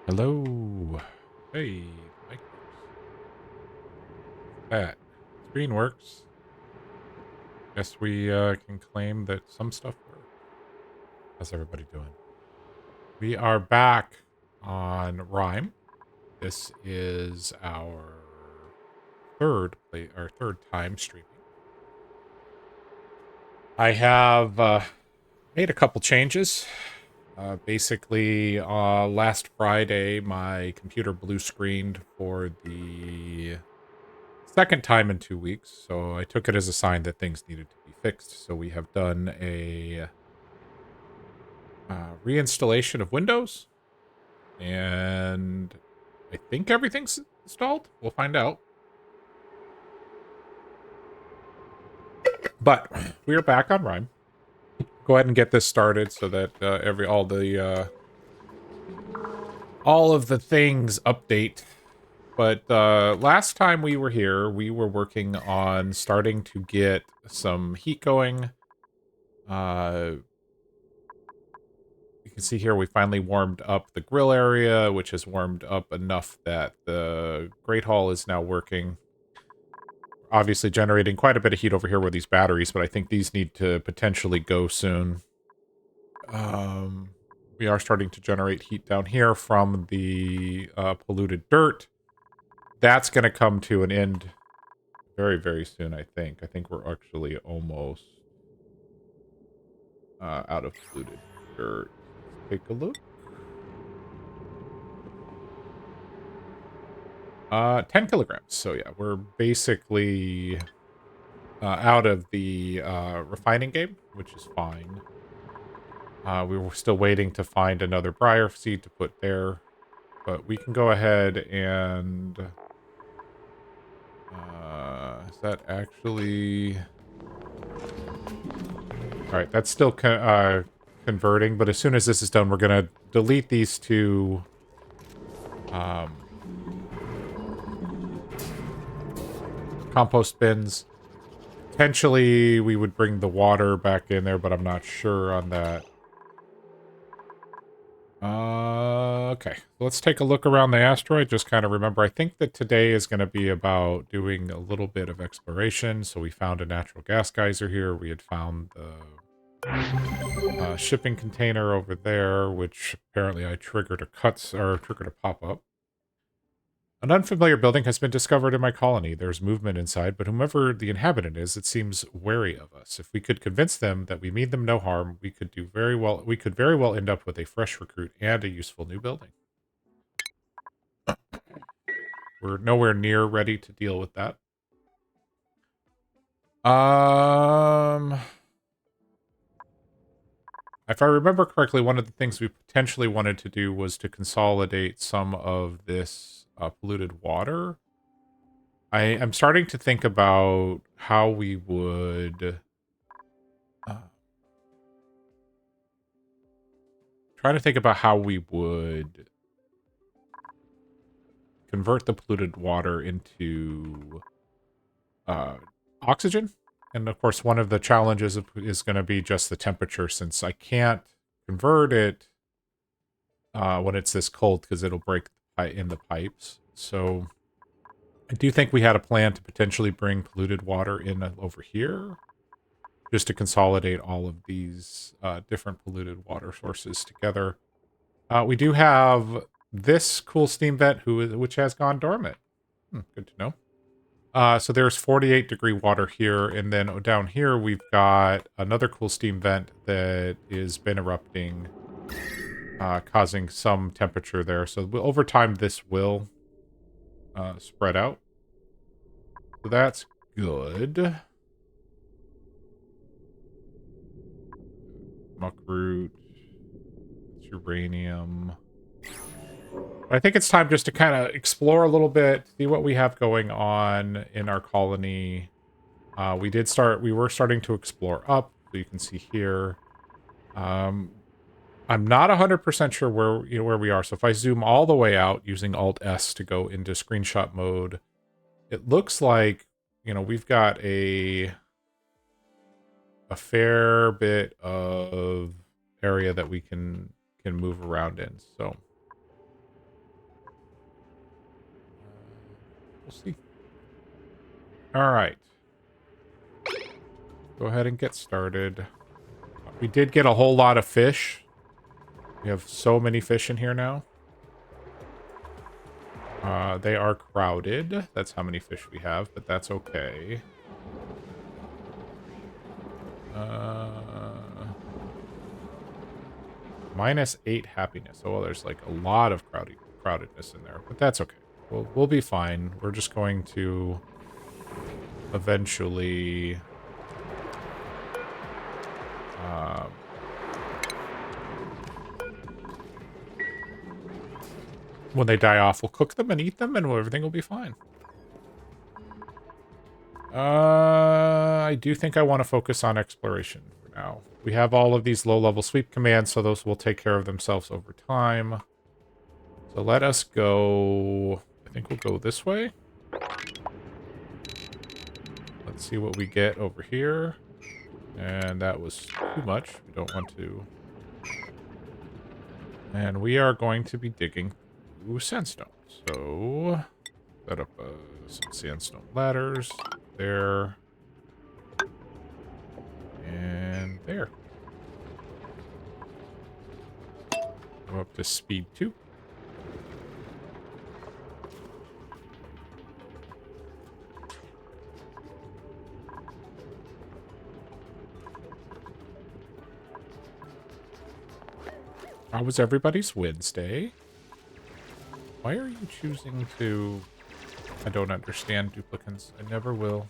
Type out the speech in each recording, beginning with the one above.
Hello. Hey, Mike. That screen works. Guess we can claim that some stuff works. How's everybody doing? We are back on Rime. This is our third time streaming. I have made a couple changes. Basically, last Friday, my computer blue screened for the second time in 2 weeks, so I took it as a sign that things needed to be fixed. So we have done a reinstallation of Windows, and I think everything's installed. We'll find out. But we are back on Rime. Go ahead and get this started so that all of the things update. But last time we were here, we were working on starting to get some heat going. You can see here we finally warmed up the grill area, which has warmed up enough that the Great Hall is now working. Obviously generating quite a bit of heat over here with these batteries, but I think these need to potentially go soon. We are starting to generate heat down here from the polluted dirt. That's going to come to an end very, very soon, I think. I think we're actually almost out of polluted dirt. Let's take a look. 10 kilograms. So yeah, we're basically out of the refining game, which is fine. We were still waiting to find another briar seed to put there, but we can go ahead and is that actually all right? That's still converting, but as soon as this is done, we're gonna delete these two compost bins. Potentially, we would bring the water back in there, but I'm not sure on that. Okay. Let's take a look around the asteroid. Just kind of remember, I think that today is going to be about doing a little bit of exploration. So we found a natural gas geyser here. We had found the shipping container over there, which apparently I triggered triggered a pop-up. An unfamiliar building has been discovered in my colony. There's movement inside, but whomever the inhabitant is, it seems wary of us. If we could convince them that we mean them no harm, we could do very well. We could very well end up with a fresh recruit and a useful new building. We're nowhere near ready to deal with that. If I remember correctly, one of the things we potentially wanted to do was to consolidate some of this polluted water. I'm starting to think about how we would trying to think about how we would convert the polluted water into oxygen. And of course, one of the challenges is going to be just the temperature, since I can't convert it when it's this cold because it'll break in the pipes. So I do think we had a plan to potentially bring polluted water in over here, just to consolidate all of these different polluted water sources together. We do have this cool steam vent which has gone dormant. Good to know. So there's 48-degree water here, and then down here we've got another cool steam vent that has been erupting, causing some temperature there. So over time this will spread out. So that's good. Muckroot, uranium. I think it's time just to kind of explore a little bit, see what we have going on in our colony. We were starting to explore up, so you can see here. I'm not 100% sure where we are. So if I zoom all the way out using Alt S to go into screenshot mode, it looks like, we've got a fair bit of area that we can move around in. So We'll see. All right. Go ahead and get started. We did get a whole lot of fish. We have so many fish in here now. They are crowded. That's how many fish we have, but that's okay. -8 happiness. Oh, well, there's like a lot of crowdedness in there, but that's okay. We'll be fine. We're just going to eventually when they die off, we'll cook them and eat them, and everything will be fine. I do think I want to focus on exploration for now. We have all of these low-level sweep commands, so those will take care of themselves over time. So let us go... I think we'll go this way. Let's see what we get over here. And that was too much. We don't want to... And we are going to be digging through sandstone. So... set up some sandstone ladders. There. And there. Go up to speed 2. How was everybody's Wednesday? Why are you choosing to... I don't understand duplicants. I never will.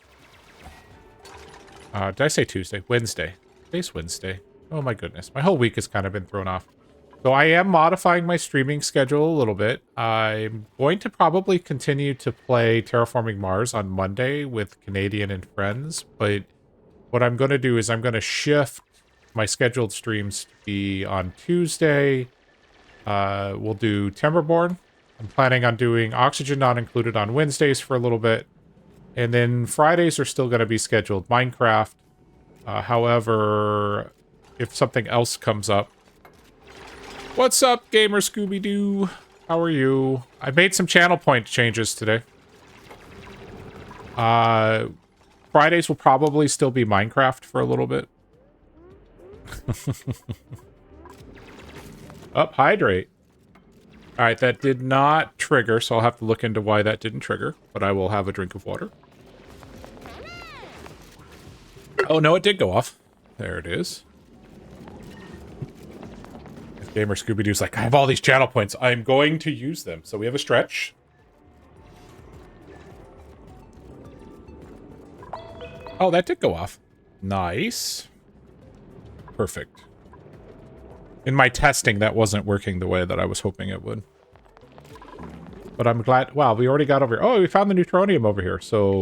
Did I say Tuesday? Wednesday. Today's Wednesday. Oh my goodness. My whole week has kind of been thrown off. So I am modifying my streaming schedule a little bit. I'm going to probably continue to play Terraforming Mars on Monday with Canadian and friends. But what I'm going to do is I'm going to shift my scheduled streams to be on Tuesday. We'll do Timberborn. I'm planning on doing Oxygen Not Included on Wednesdays for a little bit. And then Fridays are still going to be scheduled Minecraft. However, if something else comes up... What's up, Gamer Scooby-Doo? How are you? I made some channel point changes today. Fridays will probably still be Minecraft for a little bit. Up, hydrate. Alright, that did not trigger, so I'll have to look into why that didn't trigger. But I will have a drink of water. Oh, no, it did go off. There it is. If Gamer Scooby-Doo's like, I have all these channel points. I'm going to use them. So we have a stretch. Oh, that did go off. Nice. Perfect. In my testing, that wasn't working the way that I was hoping it would. But I'm glad... Wow, we already got over here. Oh, we found the neutronium over here. So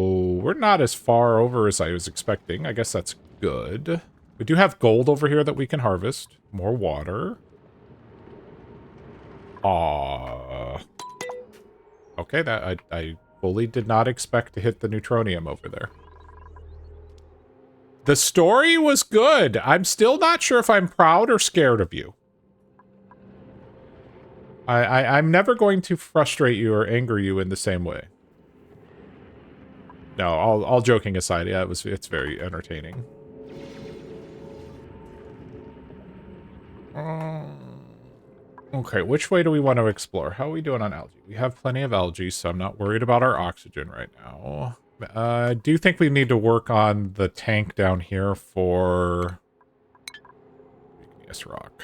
we're not as far over as I was expecting. I guess that's good. We do have gold over here that we can harvest. More water. Okay, that I fully did not expect to hit the neutronium over there. The story was good. I'm still not sure if I'm proud or scared of you. I'm never going to frustrate you or anger you in the same way. No, all joking aside, yeah, it's very entertaining. Okay, which way do we want to explore? How are we doing on algae? We have plenty of algae, so I'm not worried about our oxygen right now. I do think we need to work on the tank down here for igneous rock.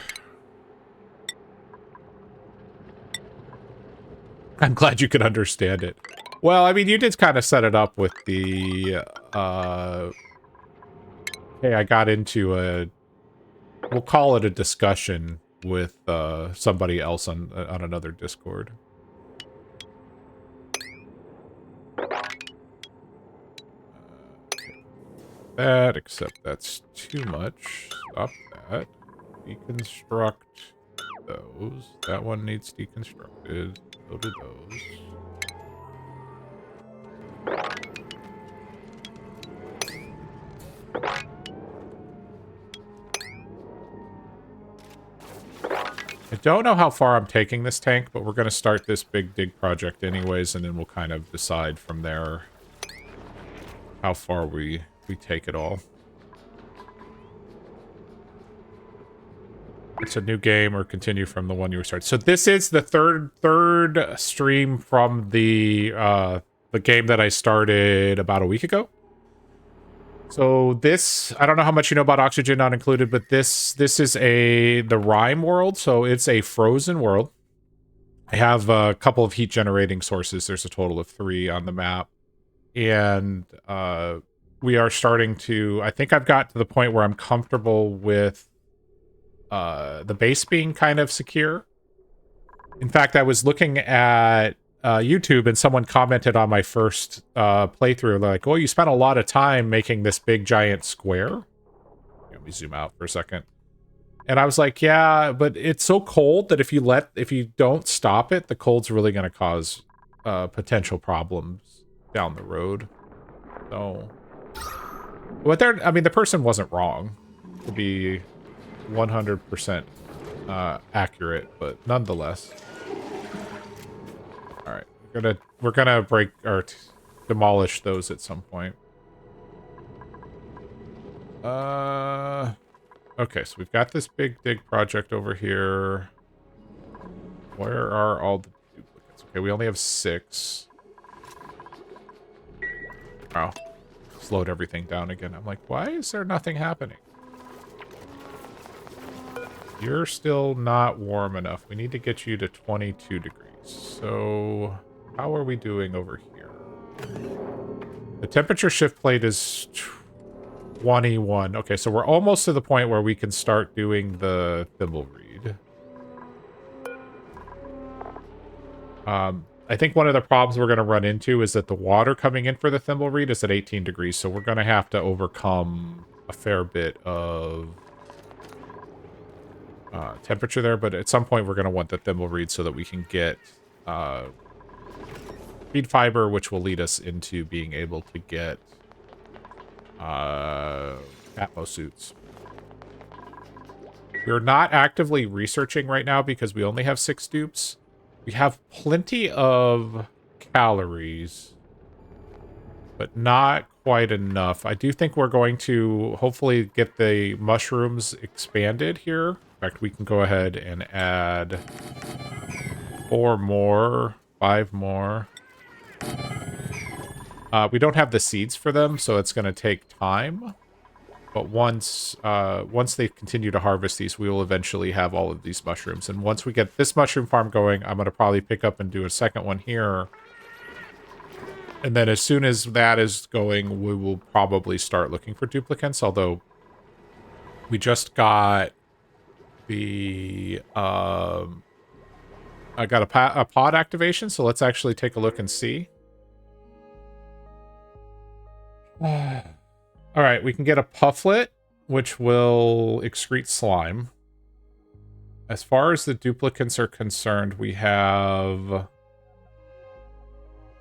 I'm glad you could understand it. Well, I mean, you did kind of set it up with the, hey, I got into we'll call it a discussion with, somebody else on another Discord. That, except that's too much. Stop that. Deconstruct those. That one needs deconstructed. So do those. I don't know how far I'm taking this tank, but we're going to start this big dig project anyways, and then we'll kind of decide from there how far we take it all. It's a new game or continue from the one you were starting. So this is the third stream from the game that I started about a week ago. So this, I don't know how much you know about Oxygen Not Included, but this is the Rime world. So it's a frozen world. I have a couple of heat generating sources. There's a total of 3 on the map. And we are starting to, I think I've got to the point where I'm comfortable with the base being kind of secure. In fact, I was looking at YouTube and someone commented on my first playthrough, like, oh, you spent a lot of time making this big giant square. Let me zoom out for a second. And I was like, yeah, but it's so cold that if you don't stop it, the cold's really going to cause potential problems down the road. So, the person wasn't wrong, to be 100% accurate, but nonetheless. All right, we're gonna break or demolish those at some point. Okay, so we've got this big dig project over here. Where are all the duplicates? Okay, we only have 6. Oh, slowed everything down again. I'm like, why is there nothing happening? You're still not warm enough. We need to get you to 22 degrees. So, how are we doing over here? The temperature shift plate is 21. Okay, so we're almost to the point where we can start doing the thimble reed. I think one of the problems we're going to run into is that the water coming in for the thimble reed is at 18 degrees, so we're going to have to overcome a fair bit of temperature there, but at some point we're going to want the thimble reed so that we can get feed fiber, which will lead us into being able to get Atmo suits. We're not actively researching right now because we only have 6 dupes. We have plenty of calories, but not quite enough. I do think we're going to hopefully get the mushrooms expanded here. In fact, we can go ahead and add 4 more, 5 more. We don't have the seeds for them, so it's going to take time. But once they continue to harvest these, we will eventually have all of these mushrooms. And once we get this mushroom farm going, I'm going to probably pick up and do a second one here. And then as soon as that is going, we will probably start looking for duplicates, although we just got the... I got a pod activation, so let's actually take a look and see. All right, we can get a pufflet, which will excrete slime. As far as the duplicates are concerned, we have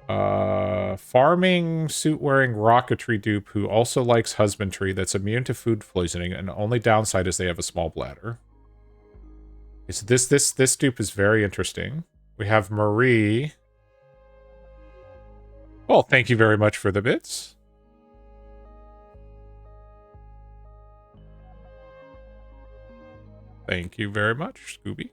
farming suit-wearing rocketry dupe who also likes husbandry that's immune to food poisoning, and the only downside is they have a small bladder. So this dupe is very interesting. We have Marie. Well, thank you very much for the bits. Thank you very much, Scooby.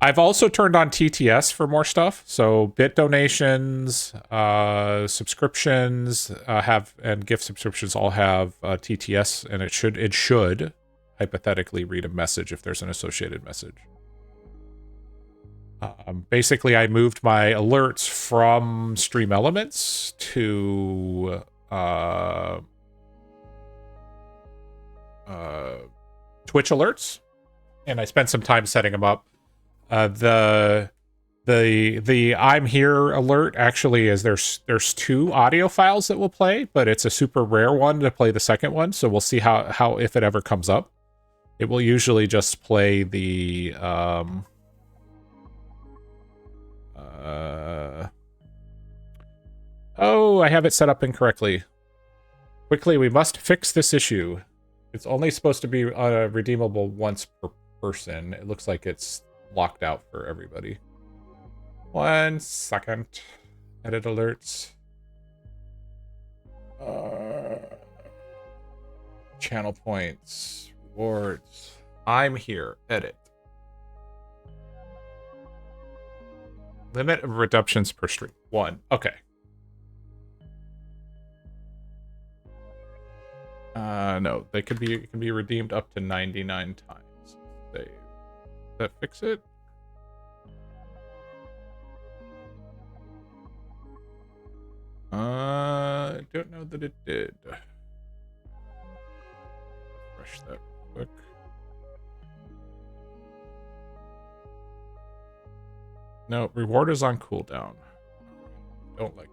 I've also turned on TTS for more stuff. So bit donations, subscriptions and gift subscriptions all have TTS, and it should hypothetically read a message if there's an associated message. Basically, I moved my alerts from Stream Elements to Twitch alerts, and I spent some time setting them up. The I'm here alert actually is there's 2 audio files that will play, but it's a super rare one to play the second one, so we'll see how if it ever comes up. It will usually just play the oh, I have it set up incorrectly. Quickly, we must fix this issue. It's only supposed to be redeemable once per person. It looks like it's locked out for everybody. 1 second. Edit alerts. Channel points. Rewards. I'm here. Edit. Limit of redemptions per stream. 1. Okay. No, they could be, it can be redeemed up to 99 times. Save. Does that fix it? I don't know that it did. Refresh that quick. No, reward is on cooldown. Don't like it.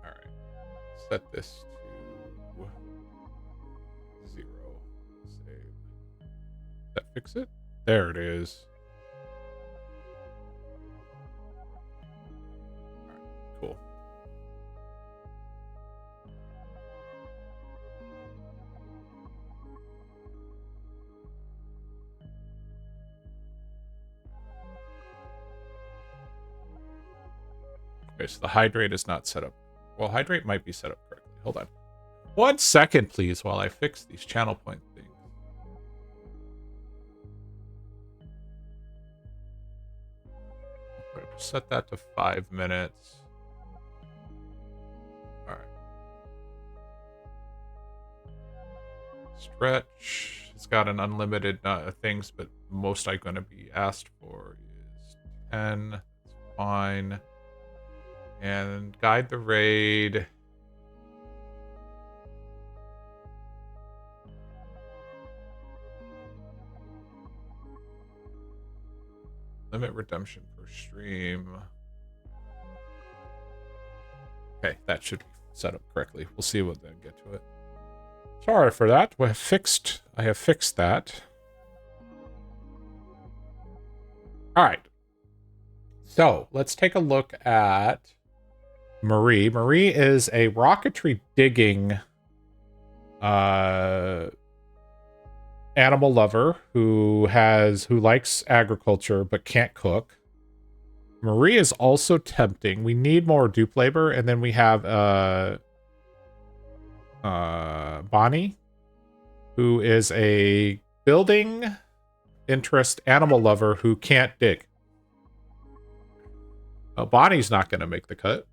Alright. Set this to 0. Save. Does that fix it? There it is. Alright, cool. Okay, so the hydrate is not set up. Well, hydrate might be set up correctly. Hold on. 1 second, please, while I fix these channel point things. Okay, set that to 5 minutes. All right. Stretch. It's got an unlimited things, but most I'm going to be asked for is 10. That's fine. And guide the raid. Limit redemption per stream. Okay, that should be set up correctly. We'll see what then get to it. Sorry for that. I have fixed that. All right. So let's take a look at Marie. Marie is a rocketry digging animal lover who likes agriculture but can't cook. Marie is also tempting. We need more dupe labor, and then we have Bonnie, who is a building interest animal lover who can't dig. Bonnie's not going to make the cut.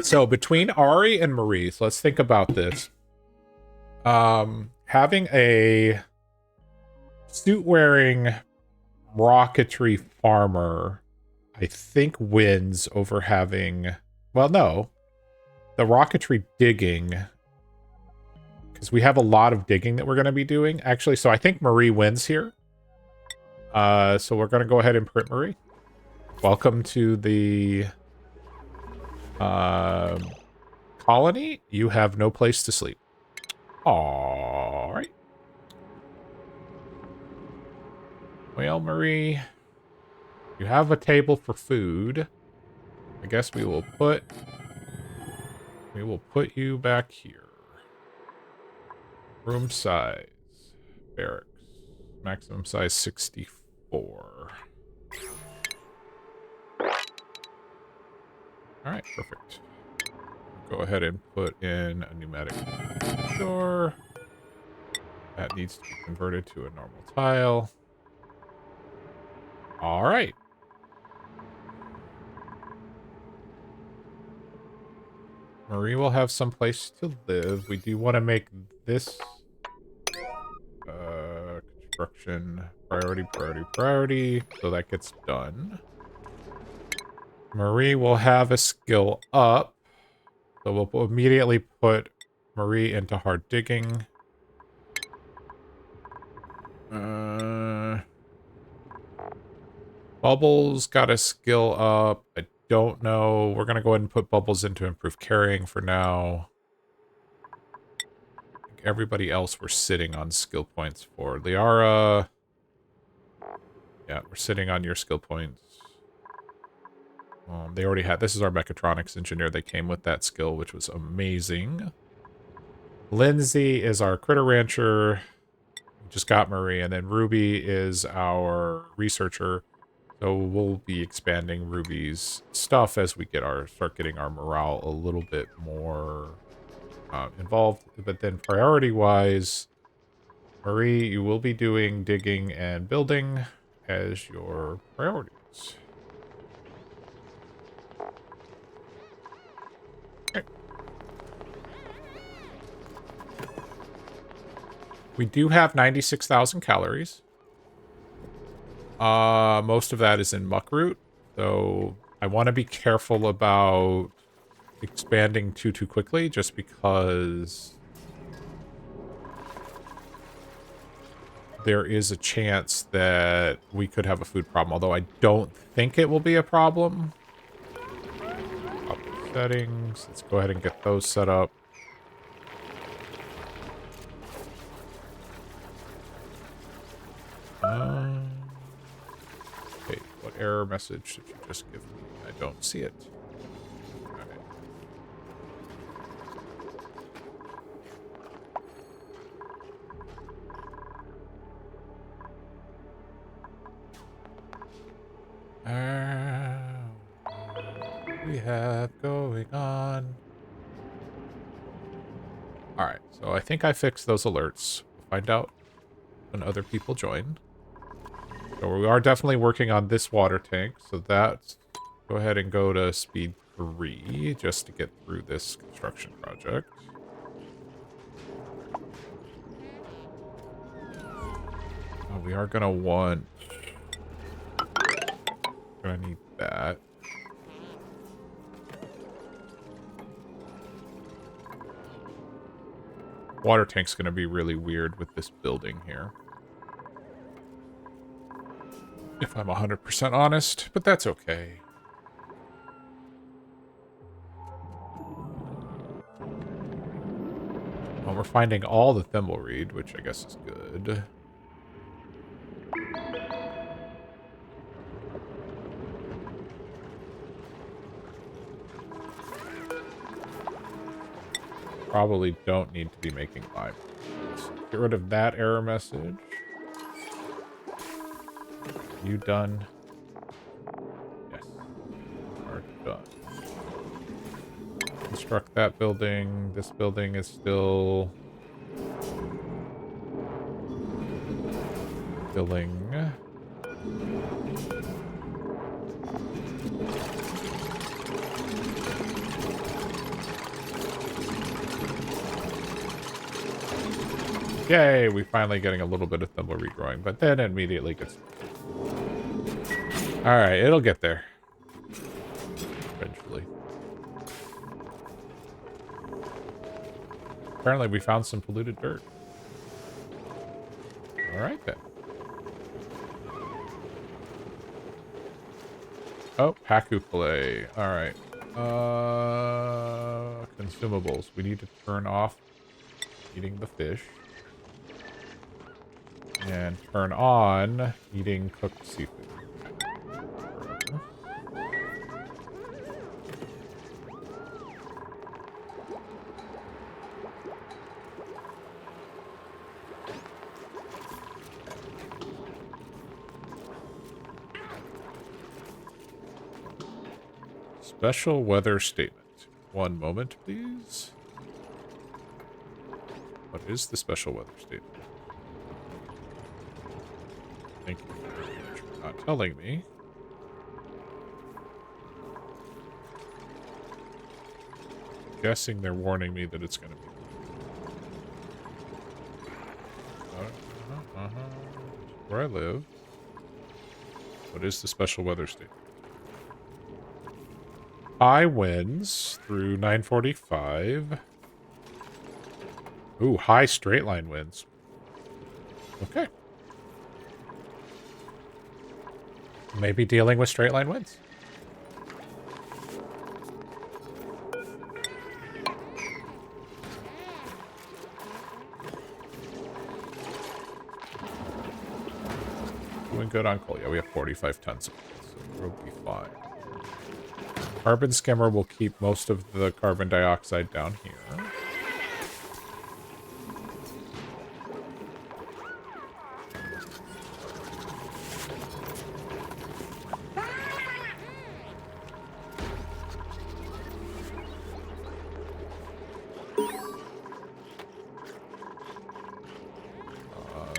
So between Ari and Marie, so let's think about this. Having a suit-wearing rocketry farmer, I think, wins over having... Well, no. The rocketry digging... Because we have a lot of digging that we're going to be doing. Actually, so I think Marie wins here. So we're going to go ahead and print Marie. Welcome to the... colony. You have no place to sleep. All right. Well, Marie, you have a table for food. I guess we will put you back here. Room size, barracks, maximum size 64. All right, perfect. Go ahead and put in a pneumatic door. That needs to be converted to a normal tile. All right. Marie will have some place to live. We do want to make this construction priority, so that gets done. Marie will have a skill up. So we'll immediately put Marie into hard digging. Bubbles got a skill up. I don't know. We're going to go ahead and put Bubbles into improved carrying for now. I think everybody else we're sitting on skill points for. Liara. Yeah, we're sitting on your skill points. They already had... This is our mechatronics engineer. They came with that skill, which was amazing. Lindsay is our critter rancher. We just got Marie. And then Ruby is our researcher. So we'll be expanding Ruby's stuff as we start getting our morale a little bit more involved. But then priority-wise, Marie, you will be doing digging and building as your priorities. Okay. We do have 96,000 calories. Most of that is in muckroot, so I want to be careful about expanding too quickly, just because there is a chance that we could have a food problem, although I don't think it will be a problem. Settings. Let's go ahead and get those set up. Okay, what error message did you just give me? I don't see it. What we have going on? Alright, so I think I fixed those alerts. We'll find out when other people join. So we are definitely working on this water tank, so that's... Go ahead and go to speed 3, just to get through this construction project. Oh, we are gonna want... Gonna need that. Water tank's gonna be really weird with this building here. If I'm 100% honest, but that's okay. Well, we're finding all the thimbleweed, which I guess is good. Probably don't need to be making lime. Get rid of that error message. You done? Yes. Are done. Construct that building. This building is still filling. Yay, we finally getting a little bit of thimbleweed growing, but then it immediately gets... Alright, it'll get there. Eventually. Apparently we found some polluted dirt. Alright then. Oh, Paku play. Alright. Consumables. We need to turn off eating the fish. And turn on eating cooked seafood. Special weather statement. One moment, please. What is the special weather statement? Thank you very much for not telling me. I'm guessing they're warning me that it's going to be... Where I live. What is the special weather statement? High winds through 9:45. Ooh, high straight line winds. Okay. Maybe dealing with straight line winds. Doing good on coal? Yeah, we have 45 tons of coal, so we'll be fine. Carbon skimmer will keep most of the carbon dioxide down here.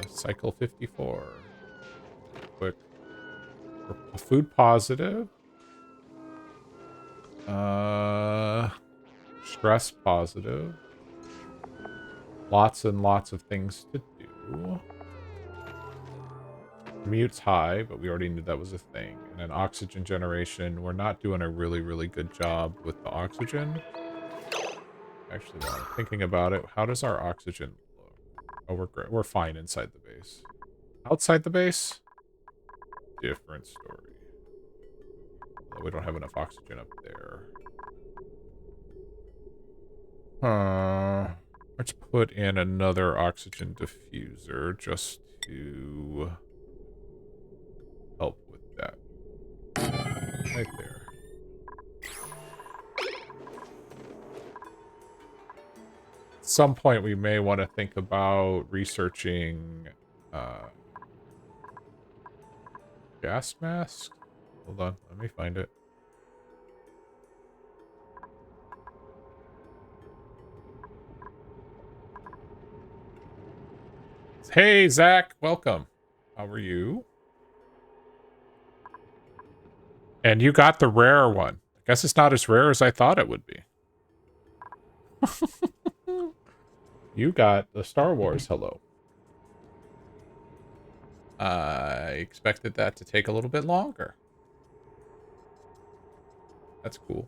Cycle 54. Quick. Food positive. Stress positive. Lots and lots of things to do. Commute's high, but we already knew that was a thing. And then oxygen generation. We're not doing a really, really good job with the oxygen. Actually, while I'm thinking about it, how does our oxygen look? Oh, we're fine inside the base. Outside the base? Different story. We don't have enough oxygen up there. Let's put in another oxygen diffuser just to help with that. Right there. At some point we may want to think about researching gas masks. Hold on, let me find it. Hey, Zach, welcome. How are you? And you got the rare one. I guess it's not as rare as I thought it would be. You got the Star Wars hello. I expected that to take a little bit longer. That's cool.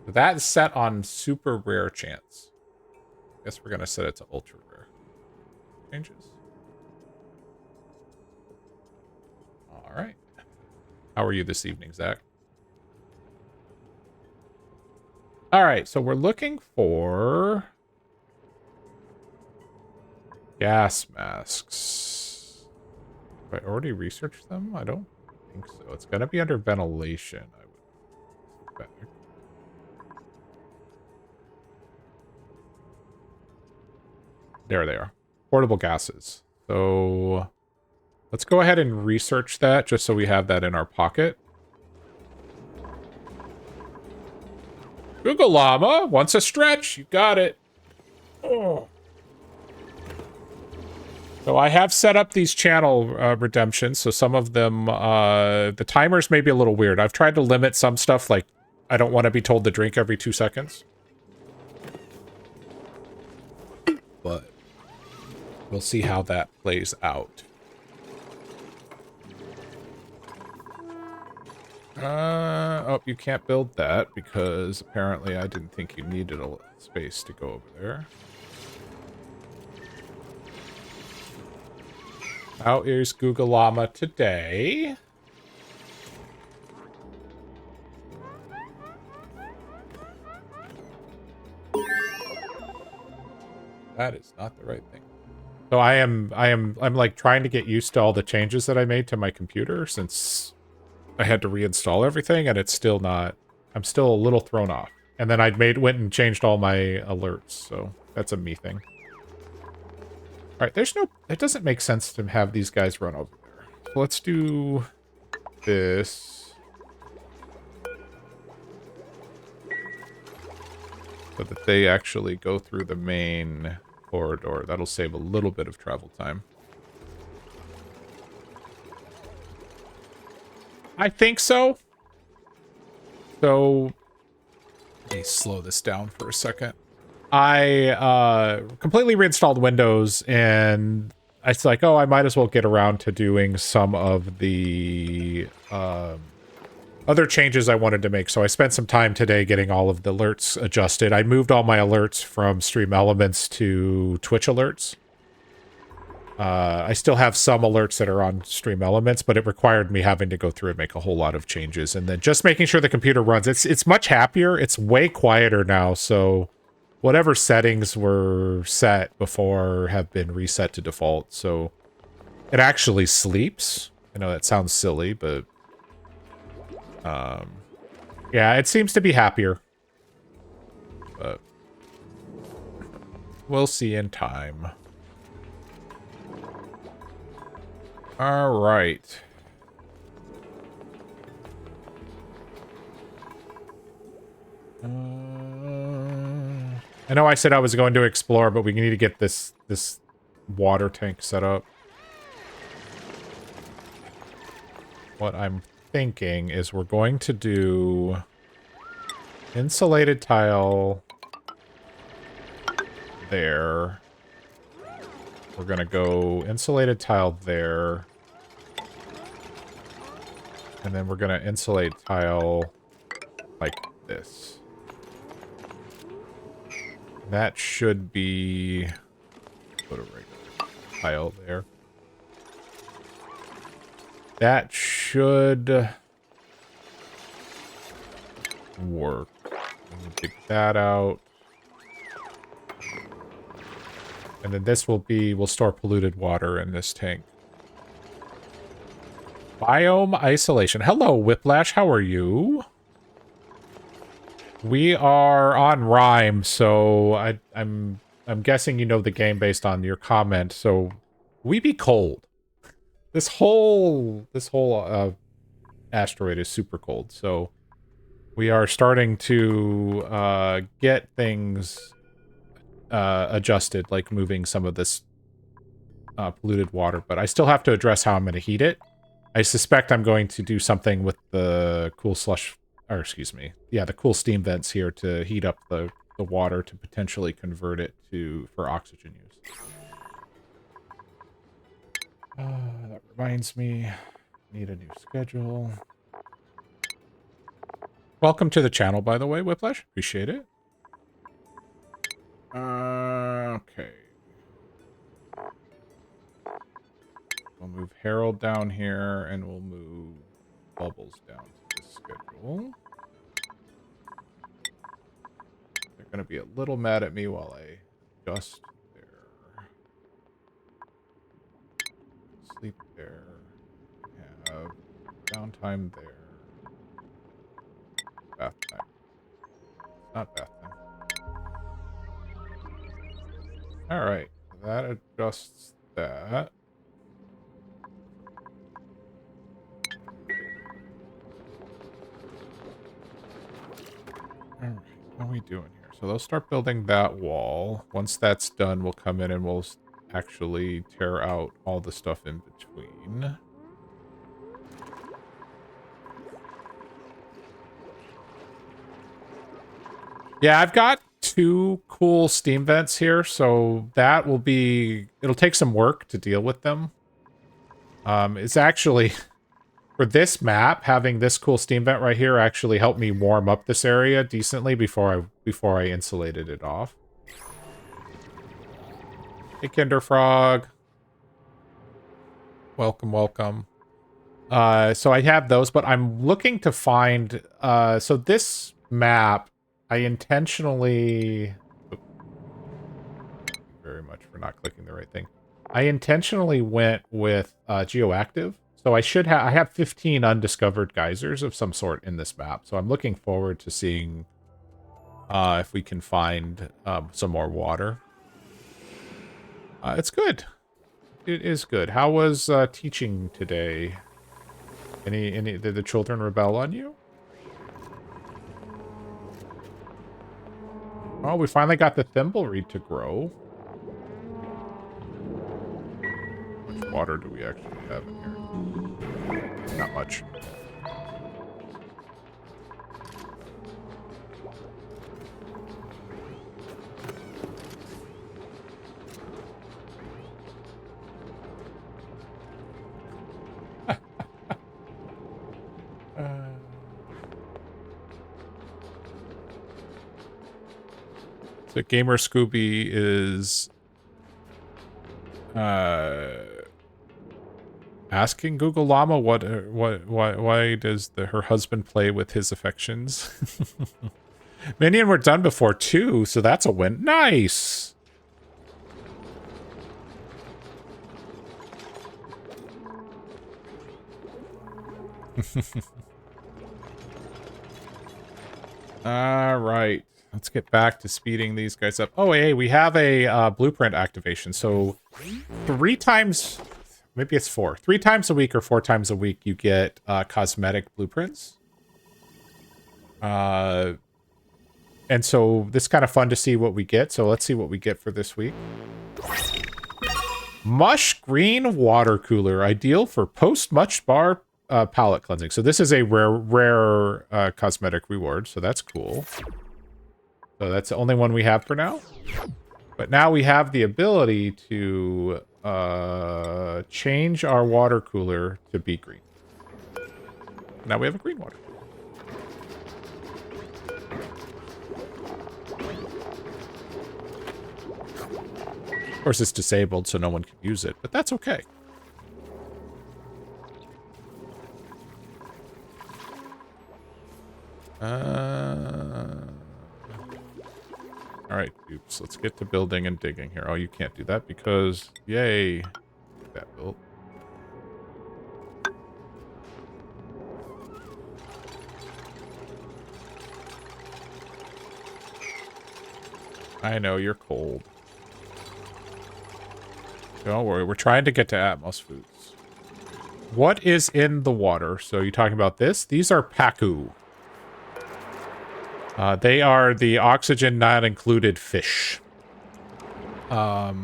That's set on super rare chance. Guess we're gonna set it to ultra rare. Changes. All right. How are you this evening, Zach? All right, so we're looking for gas masks. Have I already researched them? I don't think so. It's gonna be under ventilation, I would expect. There they are. Portable gases. So let's go ahead and research that just so we have that in our pocket. Google Llama wants a stretch. You got it. Oh. So I have set up these channel redemptions. So some of them, the timers may be a little weird. I've tried to limit some stuff, like I don't want to be told to drink every 2 seconds. But we'll see how that plays out. Oh, you can't build that because apparently I didn't think you needed a space to go over there. How is Google Llama today? That is not the right thing. So I'm like trying to get used to all the changes that I made to my computer since I had to reinstall everything, and it's still not. I'm still a little thrown off. And then went and changed all my alerts, so that's a me thing. All right, it doesn't make sense to have these guys run over there. So let's do this so that they actually go through the main corridor. That'll save a little bit of travel time. I think so. So let me slow this down for a second. I completely reinstalled Windows, and I was like, oh, I might as well get around to doing some of the other changes I wanted to make. So I spent some time today getting all of the alerts adjusted. I moved all my alerts from Stream Elements to Twitch alerts. I still have some alerts that are on Stream Elements, but it required me having to go through and make a whole lot of changes. And then just making sure the computer runs. It's much happier. It's way quieter now, so whatever settings were set before have been reset to default. So it actually sleeps. I know that sounds silly, but yeah, it seems to be happier. But we'll see in time. All right. I know I said I was going to explore, but we need to get this water tank set up. What I'm thinking is we're going to do insulated tile there. We're going to go insulated tile there. And then we're going to insulate tile like this. That should be... Put a regular tile there. That should work. Dig that out. And then this will be... We'll store polluted water in this tank. Biome isolation. Hello, Whiplash. How are you? We are on Rime, so I'm guessing you know the game based on your comment. So we be cold. This whole asteroid is super cold. So we are starting to get things adjusted, like moving some of this polluted water. But I still have to address how I'm going to heat it. I suspect I'm going to do something with the cool slush, or excuse me, yeah, the cool steam vents here to heat up the water to potentially convert it for oxygen use. That reminds me, need a new schedule. Welcome to the channel, by the way, Whiplash. Appreciate it. Okay. We'll move Harold down here, and we'll move Bubbles down to this schedule. They're going to be a little mad at me while I adjust there. Sleep there. Have downtime there. Bath time. Not bath time. Alright. That adjusts that. Alright, what are we doing here? So they'll start building that wall. Once that's done, we'll come in and we'll actually tear out all the stuff in between. Yeah, I've got 2 cool steam vents here, so that will be... It'll take some work to deal with them. It's actually... For this map, having this cool steam vent right here actually helped me warm up this area decently before I insulated it off. Hey, Kinder Frog. Welcome, welcome. So I have those, but I'm looking to find... so this map, I intentionally... Oh, thank you very much for not clicking the right thing. I intentionally went with Geoactive. So I have 15 undiscovered geysers of some sort in this map. So I'm looking forward to seeing if we can find some more water. It's good. It is good. How was teaching today? Did the children rebel on you? Oh, we finally got the thimbleweed to grow. How much water do we actually have in here? Not much. So Gamer Scooby is asking Google Llama why does her husband play with his affections? Minion were done before too, so that's a win. Nice. All right. Let's get back to speeding these guys up. Oh, hey, we have a blueprint activation. So 3 times, maybe it's 4. 3 times a week or 4 times a week, you get cosmetic blueprints. And so this is kind of fun to see what we get. So let's see what we get for this week. Mush Green Water Cooler, ideal for post-mush bar palette cleansing. So this is a rare cosmetic reward, so that's cool. So that's the only one we have for now. But now we have the ability to change our water cooler to be green. Now we have a green water cooler. Of course, it's disabled, so no one can use it, but that's okay. All right, oops, let's get to building and digging here. Oh, you can't do that because, yay, that built. I know, you're cold. Don't worry, we're trying to get to Atmos foods. What is in the water? So you're talking about this? These are pacu. They are the oxygen not included fish. I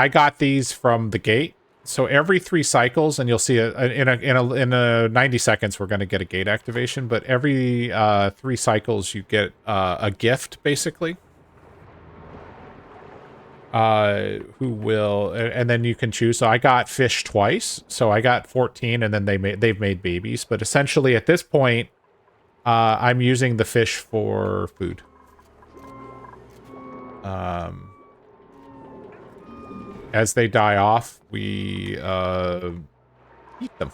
got these from the gate. So every 3 cycles, and you'll see in a 90 seconds, we're going to get a gate activation. But every 3 cycles, you get a gift, basically. Who will, and then you can choose. So I got fish twice. So I got 14, and then they've made babies. But essentially, at this point, I'm using the fish for food. As they die off, we eat them.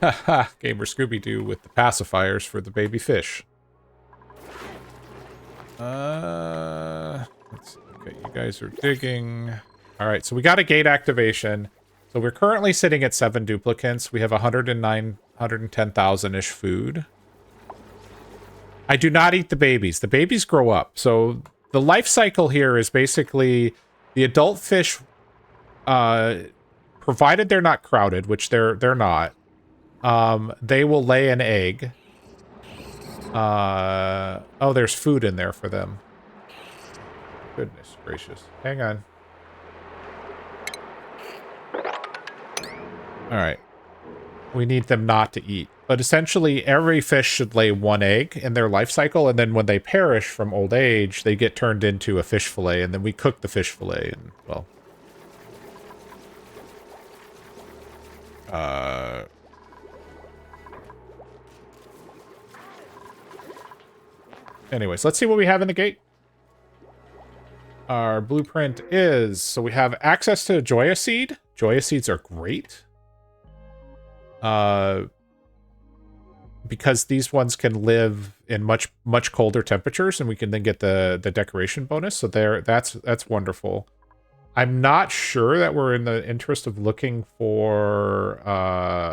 Haha, Gamer Scooby-Doo with the pacifiers for the baby fish. Let's see. Okay, you guys are digging. All right, so we got a gate activation. So we're currently sitting at 7 duplicants. We have 110,000-ish food. I do not eat the babies. The babies grow up. So the life cycle here is basically the adult fish, provided they're not crowded, which they're not, they will lay an egg. Oh, there's food in there for them. Goodness gracious. Hang on. All right. We need them not to eat. But essentially, every fish should lay 1 egg in their life cycle, and then when they perish from old age, they get turned into a fish fillet, and then we cook the fish fillet, and, well... Anyways, let's see what we have in the gate. Our blueprint is... So we have access to Joya Seed. Joya Seeds are great. Because these ones can live in much colder temperatures, and we can then get the decoration bonus. So that's wonderful. I'm not sure that we're in the interest of looking for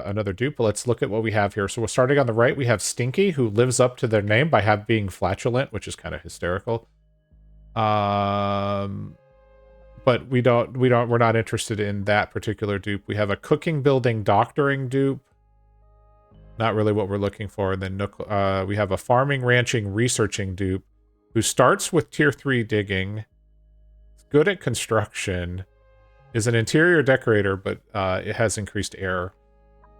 another dupe, but let's look at what we have here. So we're starting on the right. We have Stinky, who lives up to their name by being flatulent, which is kind of hysterical. But we're not interested in that particular dupe. We have a cooking, building, doctoring dupe. Not really what we're looking for. And then we have a farming, ranching, researching dupe who starts with tier 3 digging, good at construction, is an interior decorator, but it has increased air.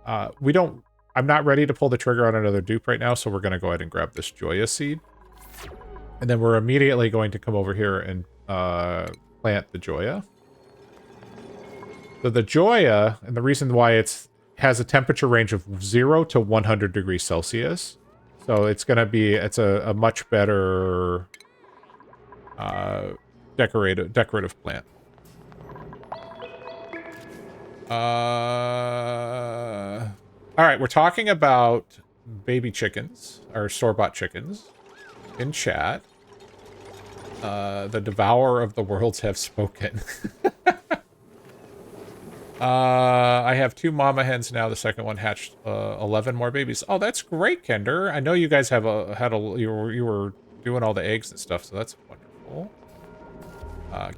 I'm not ready to pull the trigger on another dupe right now, so we're going to go ahead and grab this Joya Seed. And then we're immediately going to come over here and plant the Joya. So the Joya, and the reason why it has a temperature range of 0 to 100 degrees Celsius. So it's going to be, it's a much better decorative plant. All right, we're talking about baby chickens, or store-bought chickens, in chat. The devourer of the worlds have spoken. I have 2 mama hens now. The second one hatched 11 more babies. Oh, that's great, Kender. I know you guys have you were doing all the eggs and stuff, so that's wonderful.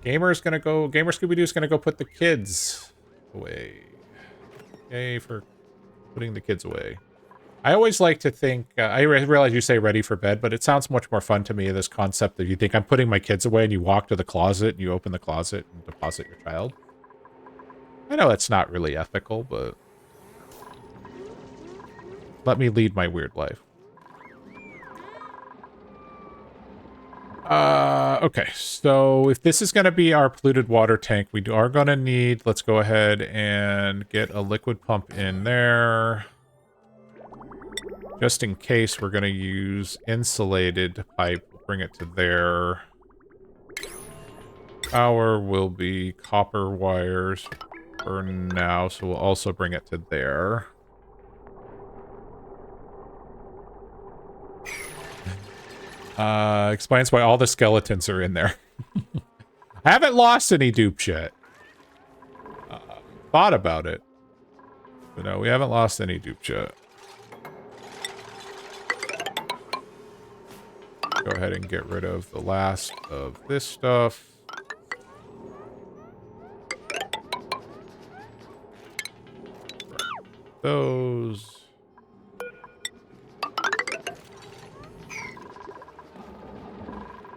Gamer Scooby-Doo's gonna go put the kids away. Yay for putting the kids away. I always like to think, I realize you say ready for bed, but it sounds much more fun to me, this concept that you think I'm putting my kids away and you walk to the closet and you open the closet and deposit your child. I know that's not really ethical, but let me lead my weird life. Okay, so if this is going to be our polluted water tank, we are going to need, let's go ahead and get a liquid pump in there. Just in case we're going to use insulated pipe, we'll bring it to there. Power will be copper wires for now, so we'll also bring it to there. Explains why all the skeletons are in there. I haven't lost any dupes yet. Thought about it. But no, we haven't lost any dupes yet. Go ahead and get rid of the last of this stuff. Those.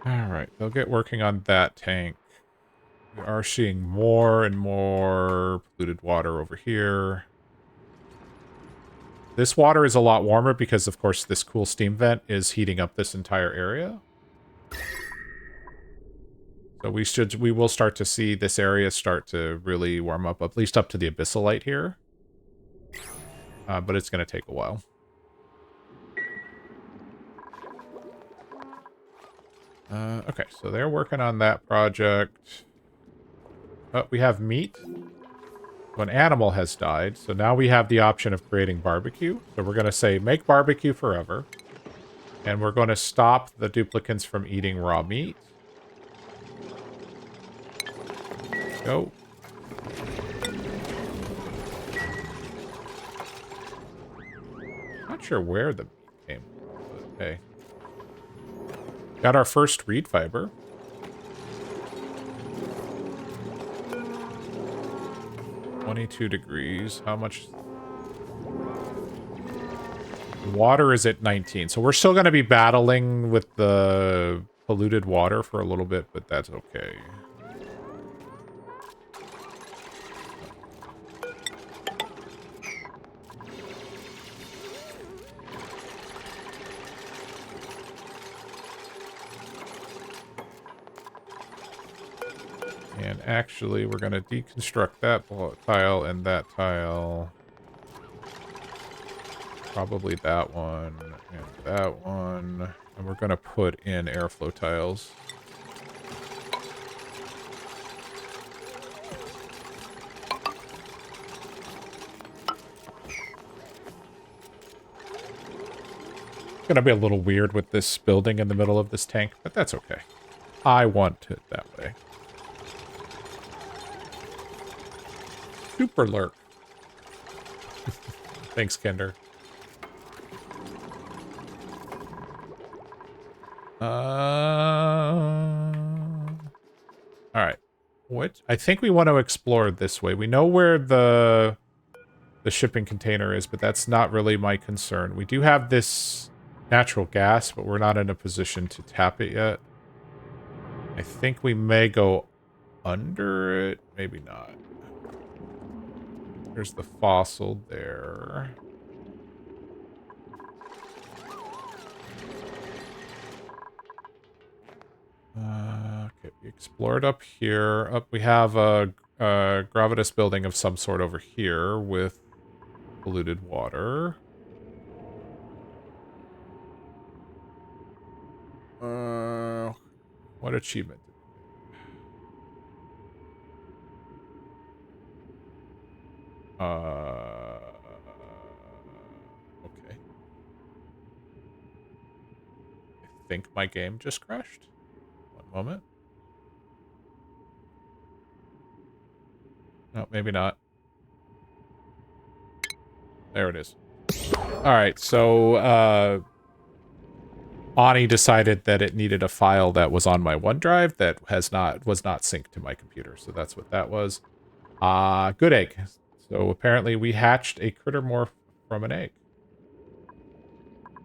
Alright, they'll get working on that tank. We are seeing more and more polluted water over here. This water is a lot warmer because, of course, this cool steam vent is heating up this entire area. So we will start to see this area start to really warm up, at least up to the abyssalite here. But it's going to take a while. Okay, so they're working on that project. Oh, we have meat. An animal has died, so now we have the option of creating barbecue. So we're going to say, make barbecue forever. And we're going to stop the duplicants from eating raw meat. Go. Not sure where the meat came from, but hey. Got our first reed fiber. (22 degrees). How much? Water is at 19. So we're still going to be battling with the polluted water for a little bit, but that's okay. And actually, we're going to deconstruct that tile and that tile. Probably that one and that one. And we're going to put in airflow tiles. It's going to be a little weird with this building in the middle of this tank, but that's okay. I want it that way. Super lurk. Thanks, Kender. Alright. What? I think we want to explore this way. We know where the shipping container is, but that's not really my concern. We do have this natural gas, but we're not in a position to tap it yet. I think we may go under it. Maybe not. There's the fossil there. Okay, we explored up here. Up, we have a gravitas building of some sort over here with polluted water. What achievement? Okay. I think my game just crashed. One moment. No, maybe not. There it is. All right, so Ani decided that it needed a file that was on my OneDrive that was not synced to my computer, so that's what that was. Good egg. So apparently we hatched a critter morph from an egg.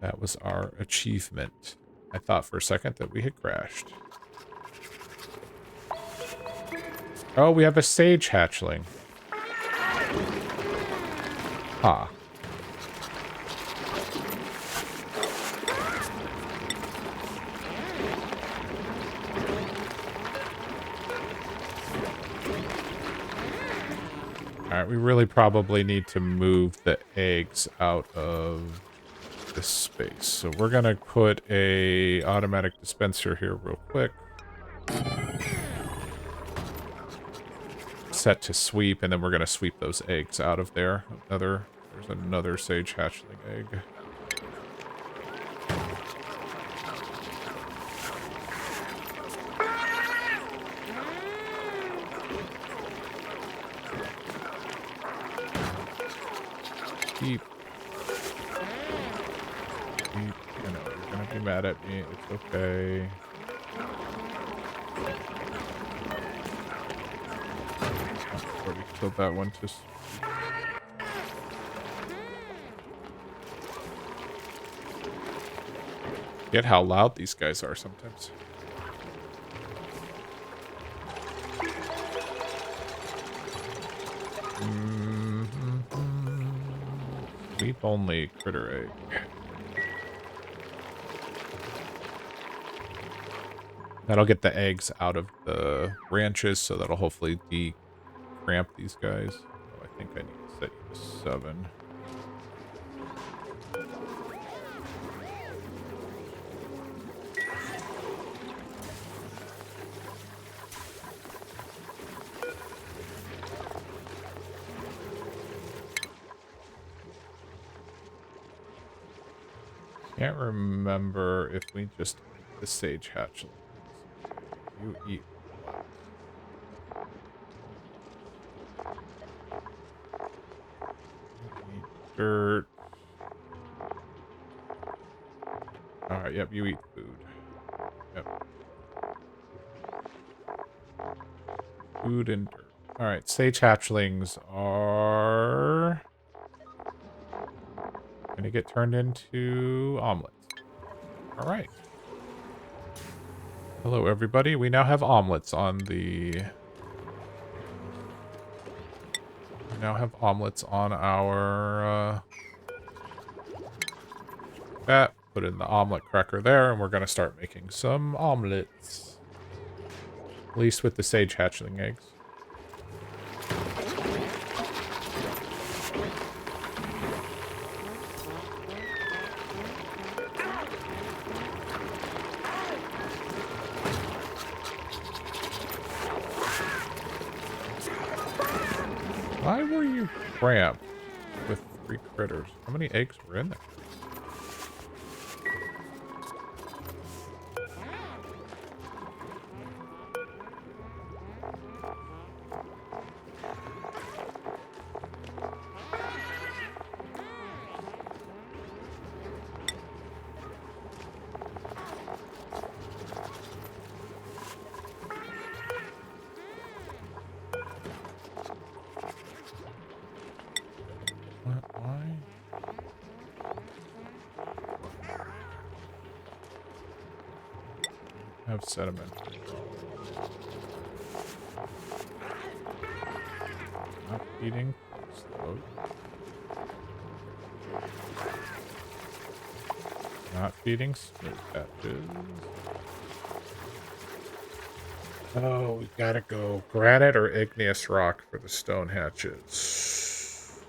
That was our achievement. I thought for a second that we had crashed. Oh, we have a sage hatchling. Huh. Alright, we really probably need to move the eggs out of this space. So we're gonna put a automatic dispenser here real quick. Set to sweep, and then we're gonna sweep those eggs out of there. There's another sage hatchling egg. Keep. I know, you're gonna be mad at me. It's okay. Already killed that one to... Get how loud these guys are sometimes. Sleep only critter egg. That'll get the eggs out of the branches, so that'll hopefully de-cramp these guys. Oh, I think I need to set you to 7. Can't remember if we just eat the sage hatchling. You eat what? You eat dirt. Alright, yep, you eat food. Yep. Food and dirt. Alright, sage hatchlings are gonna get turned into omelets. Alright. Hello, everybody. We now have omelets on the... We now have omelets on our... that. Put in the omelet cracker there, and we're going to start making some omelets. At least with the sage hatchling eggs. Why were you cramped with 3 critters? How many eggs were in there? Have sediment. Not feeding. Slow. Not feeding. Smooth patches. Oh, we gotta go granite or igneous rock for the stone hatches.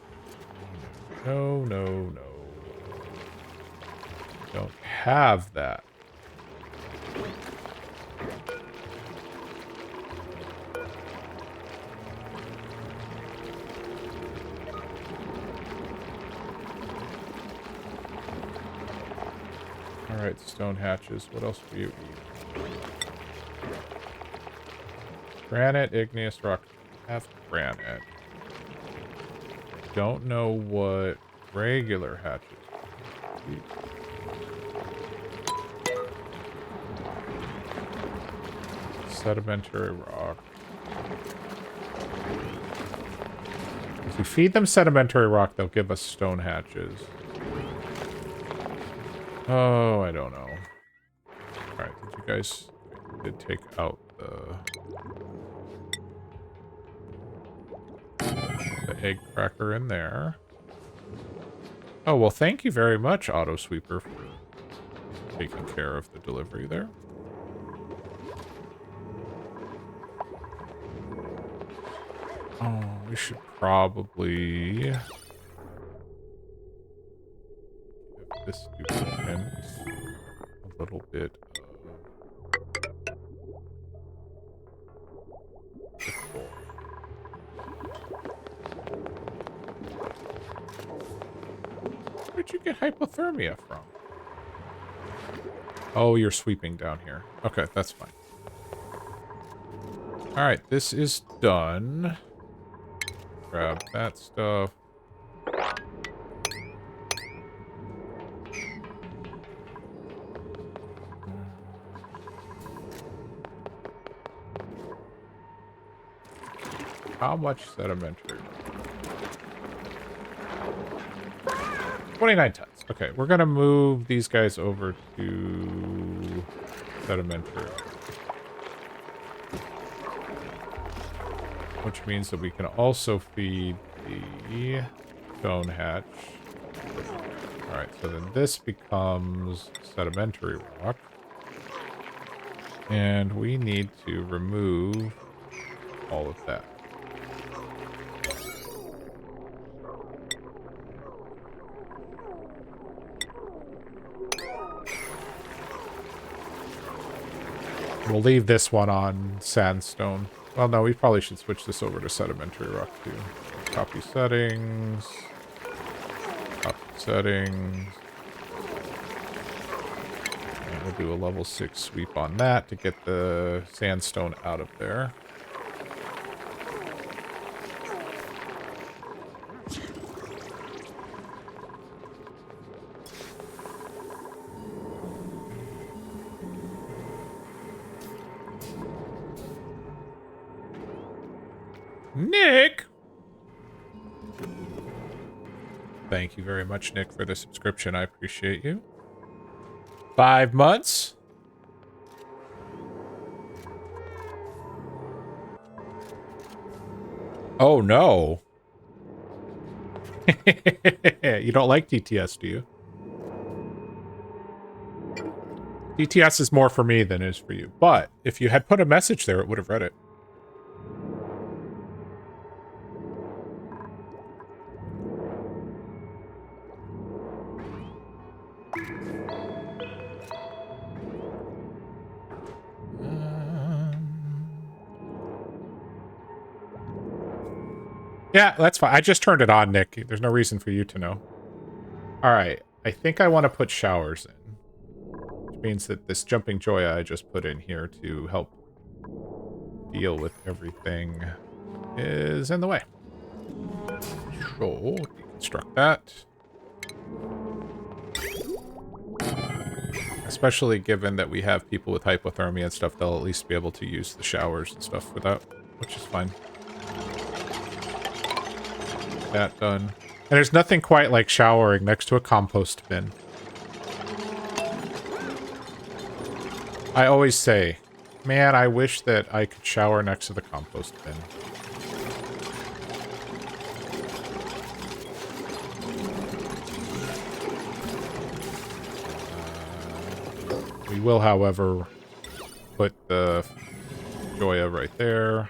No, no, no. Don't have that. Alright, stone hatches. What else do you eat? Granite, igneous rock. Have granite. Don't know what regular hatches eat. Sedimentary rock. If we feed them sedimentary rock, they'll give us stone hatches. Oh, I don't know. Alright, did you guys... I did take out the egg cracker in there. Oh, well, thank you very much, Auto Sweeper, for taking care of the delivery there. Oh, we should probably give this duplicate a little bit of... Where'd you get hypothermia from? Oh, you're sweeping down here. Okay, that's fine. Alright, this is done. Grab that stuff. How much sedimentary? 29 tons. Okay, we're gonna move these guys over to sedimentary. Which means that we can also feed the stone hatch. Alright, so then this becomes sedimentary rock. And we need to remove all of that. We'll leave this one on sandstone. Well, no, we probably should switch this over to sedimentary rock too. Copy settings. Copy settings. And we'll do a level 6 sweep on that to get the sandstone out of there. Nick! Thank you very much, Nick, for the subscription. I appreciate you. 5 months? Oh, no. You don't like DTS, do you? DTS is more for me than it is for you. But if you had put a message there, it would have read it. Yeah, that's fine. I just turned it on, Nick. There's no reason for you to know. Alright. I think I want to put showers in. Which means that this jumping Joya I just put in here to help deal with everything is in the way. So, deconstruct that. Especially given that we have people with hypothermia and stuff, they'll at least be able to use the showers and stuff without, which is fine. That done. And there's nothing quite like showering next to a compost bin. I always say, man, I wish that I could shower next to the compost bin. We will, however, put the Joya right there.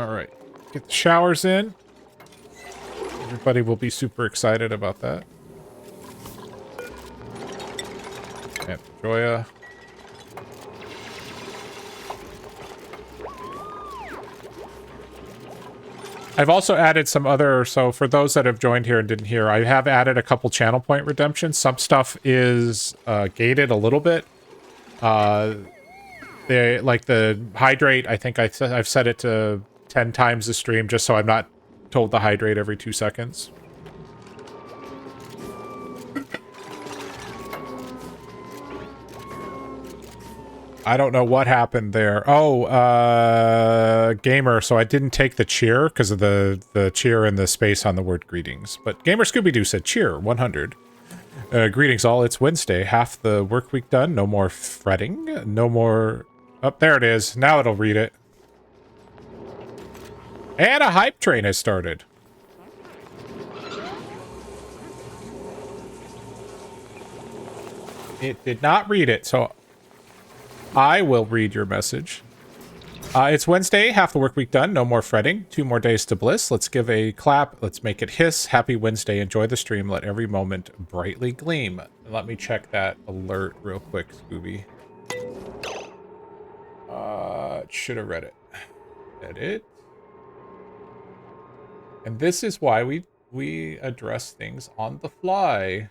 All right. Get the showers in. Everybody will be super excited about that. And Joya. I've also added some other, so for those that have joined here and didn't hear, I have added a couple channel point redemptions. Some stuff is gated a little bit. They like the hydrate, I think I've set it to 10 times the stream just so I'm not told to hydrate every 2 seconds. I don't know what happened there. Oh, Gamer, so I didn't take the cheer because of the cheer and the space on the word greetings. But Gamer Scooby-Doo said cheer, 100. Greetings all, it's Wednesday. Half the work week done. No more fretting. No more... Oh, there it is. Now it'll read it. And a hype train has started. It did not read it, so I will read your message. It's Wednesday, half the work week done. No more fretting. 2 more days to bliss. Let's give a clap. Let's make it hiss. Happy Wednesday. Enjoy the stream. Let every moment brightly gleam. Let me check that alert real quick, Scooby. Should have read it. Edit. And this is why we address things on the fly.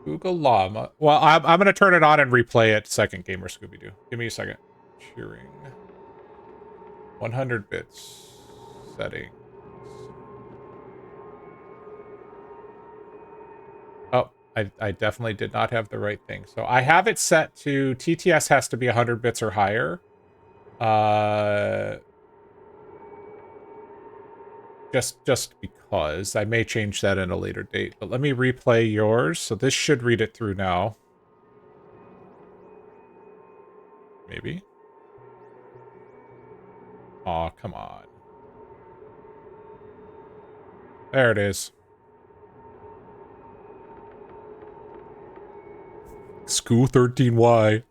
Google Llama. Well, I'm going to turn it on and replay it. Second, Gamer Scooby-Doo. Give me a second. Cheering. 100 bits. Settings. Oh, I definitely did not have the right thing. So I have it set to TTS has to be 100 bits or higher. Just because. I may change that in a later date. But let me replay yours. So this should read it through now. Maybe. Aw, come on. There it is. School 13Y.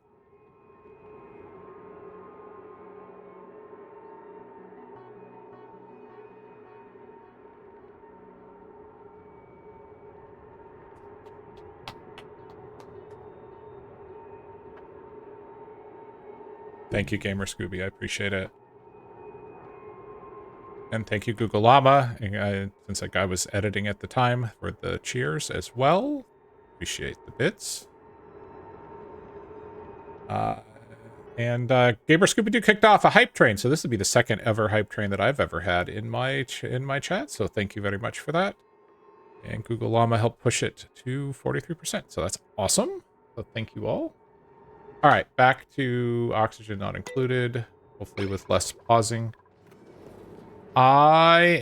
Thank you, Gamer Scooby. I appreciate it. And thank you, Google Llama, since that guy was editing at the time, for the cheers as well. Appreciate the bits. And Gamer Scooby-Doo kicked off a hype train, so this would be the second ever hype train that I've ever had in my chat. So thank you very much for that. And Google Llama helped push it to 43%, so that's awesome. So thank you all. All right, back to oxygen not included, hopefully with less pausing. I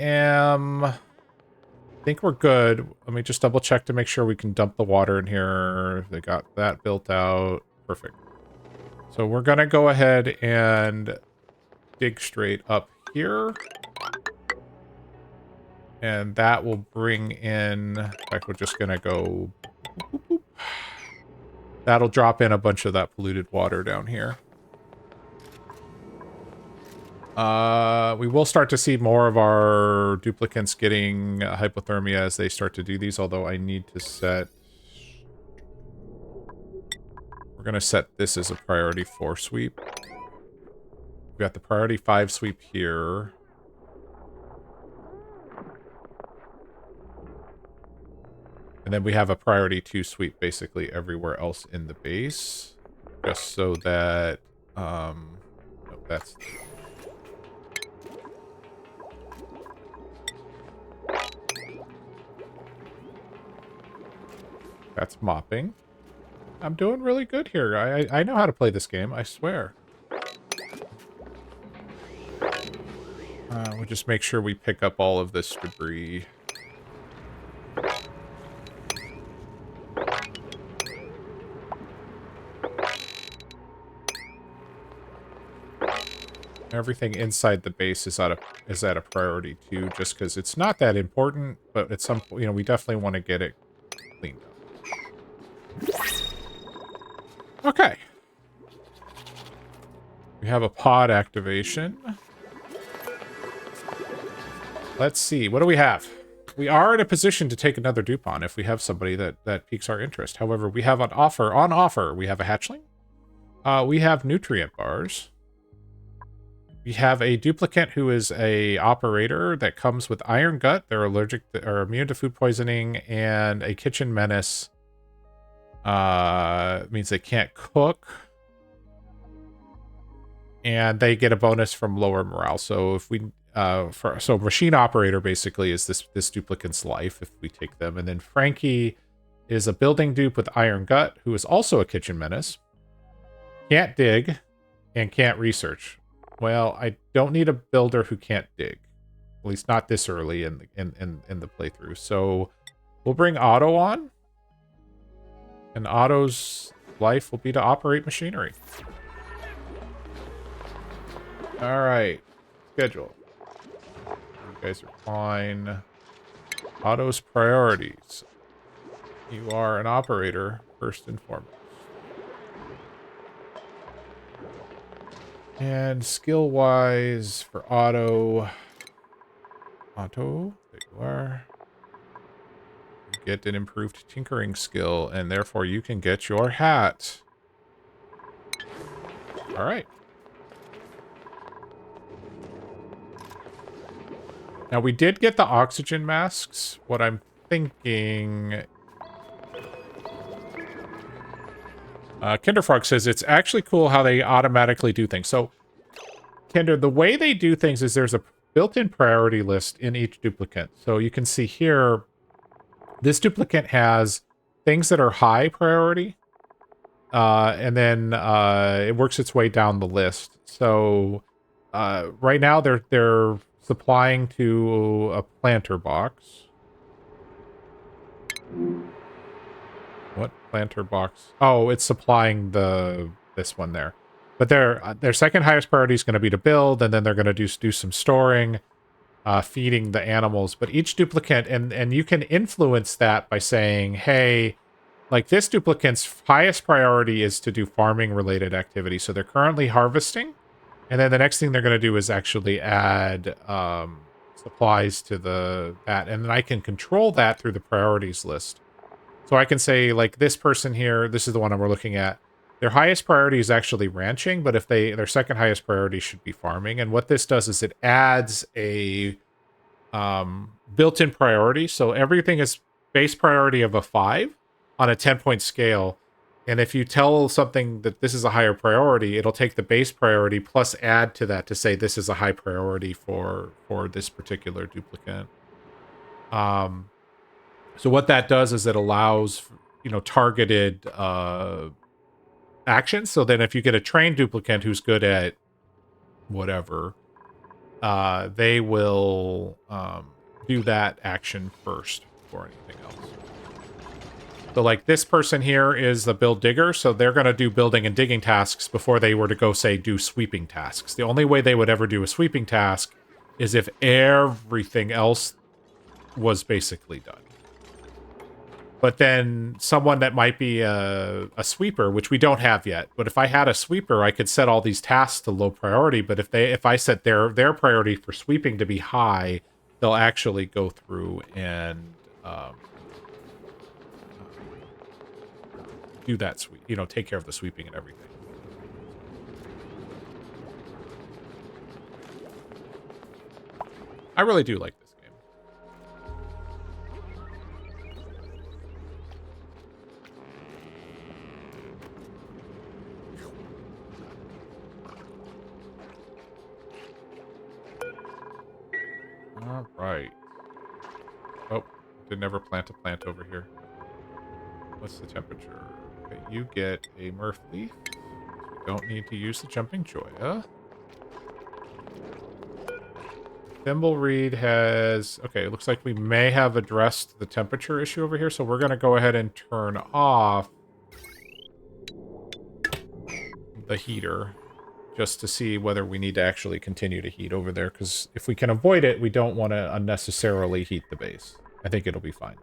think we're good. Let me just double check to make sure we can dump the water in here. They got that built out. Perfect. So we're going to go ahead and dig straight up here. And that will bring in... In fact, we're just going to go... Boop, boop, boop. That'll drop in a bunch of that polluted water down here. We will start to see more of our duplicants getting hypothermia as they start to do these, although I need to set... We're going to set this as a priority 4 sweep. We got the priority 5 sweep here. And then we have a priority 2 sweep basically everywhere else in the base. Just so that... oh, that's... That's mopping. I'm doing really good here. I know how to play this game, I swear. We'll just make sure we pick up all of this debris. Everything inside the base is at a priority 2, just because it's not that important, but at some point, we definitely want to get it cleaned up. Okay. We have a pod activation. Let's see. What do we have? We are in a position to take another Dupont if we have somebody that piques our interest. However, we have on offer, we have a hatchling. We have nutrient bars. We have a duplicate who is a operator that comes with iron gut. They're allergic to, or immune to food poisoning, and a kitchen menace. Means they can't cook. And they get a bonus from lower morale. So if we so machine operator basically is this duplicate's life if we take them. And then Frankie is a building dupe with iron gut who is also a kitchen menace. Can't dig and can't research. Well, I don't need a builder who can't dig. At least not this early in the playthrough. So we'll bring Otto on. And Otto's life will be to operate machinery. All right. Schedule. You guys are fine. Otto's priorities. You are an operator, first and foremost. And skill-wise for Otto... Otto, there you are. You get an improved tinkering skill, and therefore you can get your hat. All right. Now, we did get the oxygen masks. What I'm thinking... Kinderfrog says it's actually cool how they automatically do things. So, Kinder, the way they do things is there's a built-in priority list in each duplicate. So you can see here, this duplicate has things that are high priority. And then it works its way down the list. So right now they're supplying to a planter box. What planter box? Oh, it's supplying this one there. But their second highest priority is going to be to build, and then they're going to do some storing, feeding the animals. But each duplicate, and you can influence that by saying, hey, like this duplicate's highest priority is to do farming related activity. So they're currently harvesting. And then the next thing they're going to do is actually add supplies to that. And then I can control that through the priorities list. So I can say, like, this person here, this is the one we're looking at. Their highest priority is actually ranching, but if their second highest priority should be farming. And what this does is it adds a built-in priority. So everything is base priority of a 5 on a 10-point scale. And if you tell something that this is a higher priority, it'll take the base priority plus add to that to say this is a high priority for this particular duplicate. So what that does is it allows, targeted actions. So then if you get a trained duplicate who's good at whatever, they will do that action first before anything else. So like this person here is the build digger, so they're going to do building and digging tasks before they were to go, say, do sweeping tasks. The only way they would ever do a sweeping task is if everything else was basically done. But then someone that might be a sweeper, which we don't have yet, but if I had a sweeper, I could set all these tasks to low priority. But if I set their priority for sweeping to be high, they'll actually go through and do that sweep, take care of the sweeping and everything. I really do like this game. All right. Oh, did never plant a plant over here. What's the temperature? Okay, you get a Murph leaf. We don't need to use the jumping Joya. Thimblereed has... Okay, it looks like we may have addressed the temperature issue over here, so we're going to go ahead and turn off the heater just to see whether we need to actually continue to heat over there, because if we can avoid it, we don't want to unnecessarily heat the base. I think it'll be fine.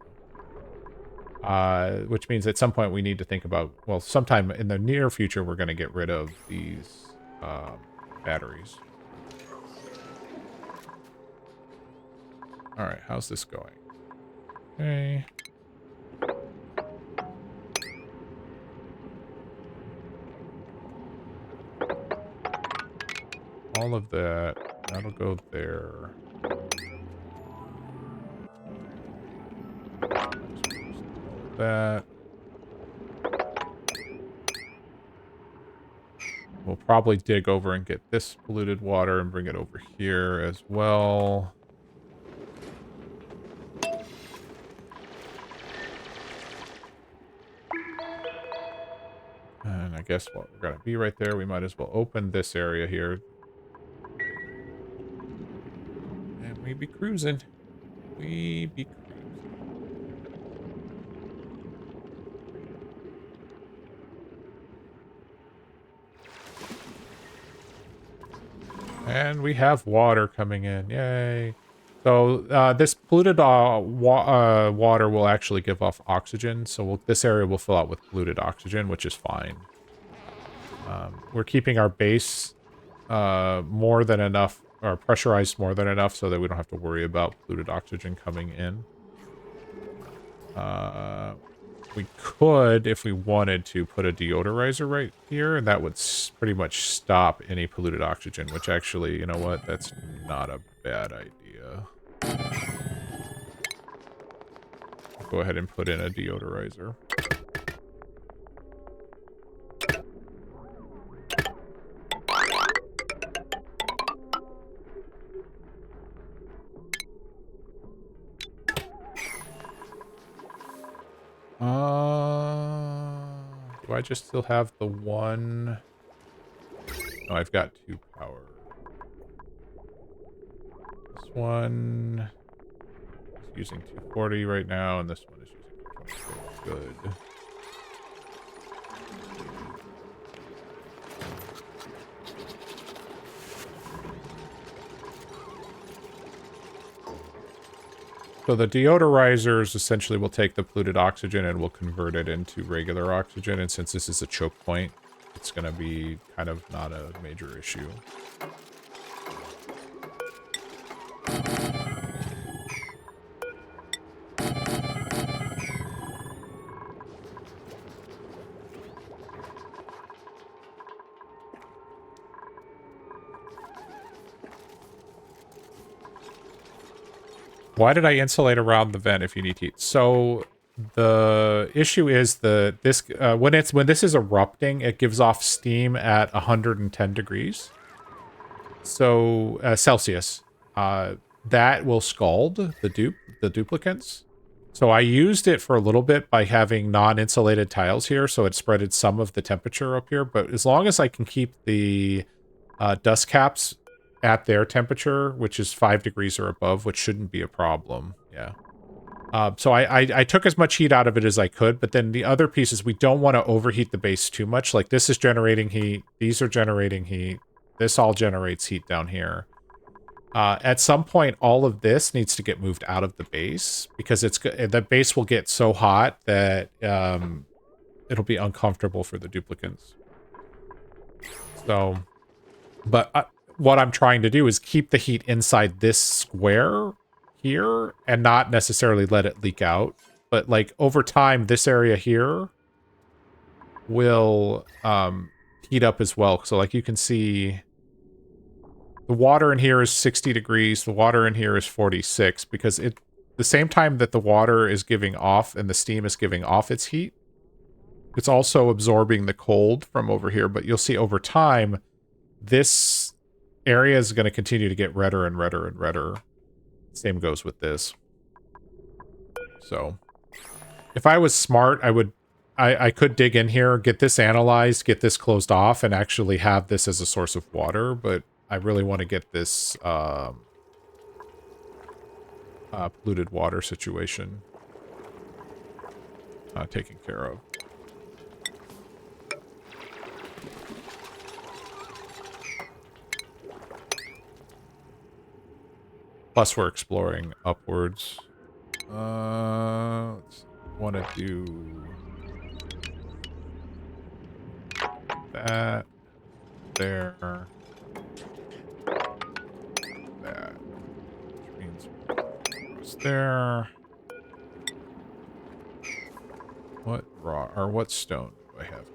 Which means at some point we need to think about, well, sometime in the near future, we're going to get rid of these batteries. All right, how's this going? Okay. All of that, that'll go there. That. We'll probably dig over and get this polluted water and bring it over here as well. And I guess what we're going to be right there, we might as well open this area here. And we be cruising. We be cruising. And we have water coming in. Yay. So this polluted water will actually give off oxygen. So this area will fill out with polluted oxygen, which is fine. We're keeping our base more than enough, or pressurized more than enough, so that we don't have to worry about polluted oxygen coming in. We could, if we wanted to, put a deodorizer right here, and that would pretty much stop any polluted oxygen, which actually, you know what, that's not a bad idea. Go ahead and put in a deodorizer. Do I just still have the one? No, I've got 2 power. This one is using 240 right now, and this one is using 226. Good. So the deodorizers essentially will take the polluted oxygen and will convert it into regular oxygen. And since this is a choke point, it's going to be kind of not a major issue. Why did I insulate around the vent if you need heat? So the issue is when this is erupting, it gives off steam at 110 degrees. So Celsius. That will scald the duplicants. So I used it for a little bit by having non-insulated tiles here, so it spreaded some of the temperature up here. But as long as I can keep the dust caps at their temperature, which is 5 degrees or above, which shouldn't be a problem. Yeah. So I took as much heat out of it as I could, but then the other pieces, we don't want to overheat the base too much. Like this is generating heat. These are generating heat. This all generates heat down here. At some point, all of this needs to get moved out of the base because the base will get so hot that it'll be uncomfortable for the duplicants. So, but what I'm trying to do is keep the heat inside this square here and not necessarily let it leak out. But like over time, this area here will heat up as well. So like you can see the water in here is 60 degrees. The water in here is 46 because the same time that the water is giving off and the steam is giving off its heat, it's also absorbing the cold from over here. But you'll see over time, this area is going to continue to get redder and redder and redder. Same goes with this. So if I was smart, I could dig in here, get this analyzed, get this closed off, and actually have this as a source of water. But I really want to get this polluted water situation taken care of. Plus, we're exploring upwards. Let's want to do that. there. That. Which means across there. What rock or what stone do I have?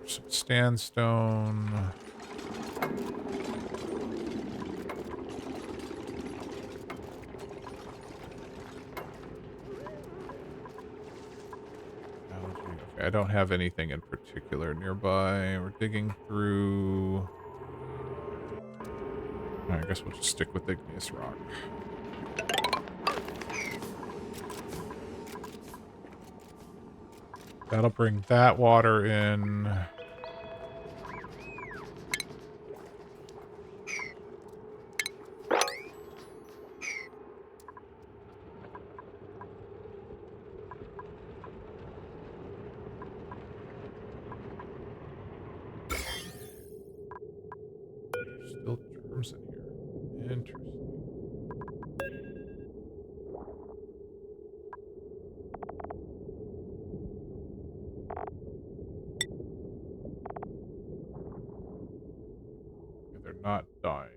Some sandstone. Okay, I don't have anything in particular nearby. We're digging through. I guess we'll just stick with igneous rock. That'll bring that water in. There's still germs in here. Interesting. They're not dying.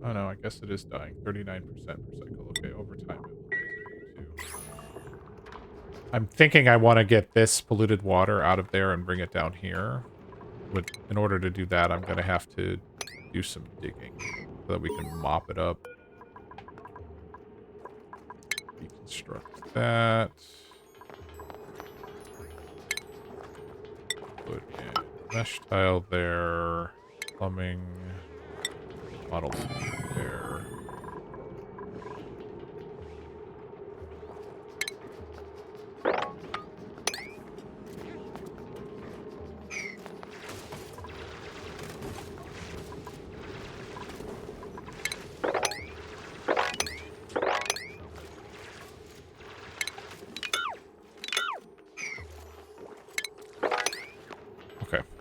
Oh no, I guess it is dying. 39% per cycle. Okay, over time it will continue to. I'm thinking I want to get this polluted water out of there and bring it down here. In order to do that, I'm going to have to do some digging so that we can mop it up. Deconstruct that. Put in mesh tile there. Plumbing. Model there.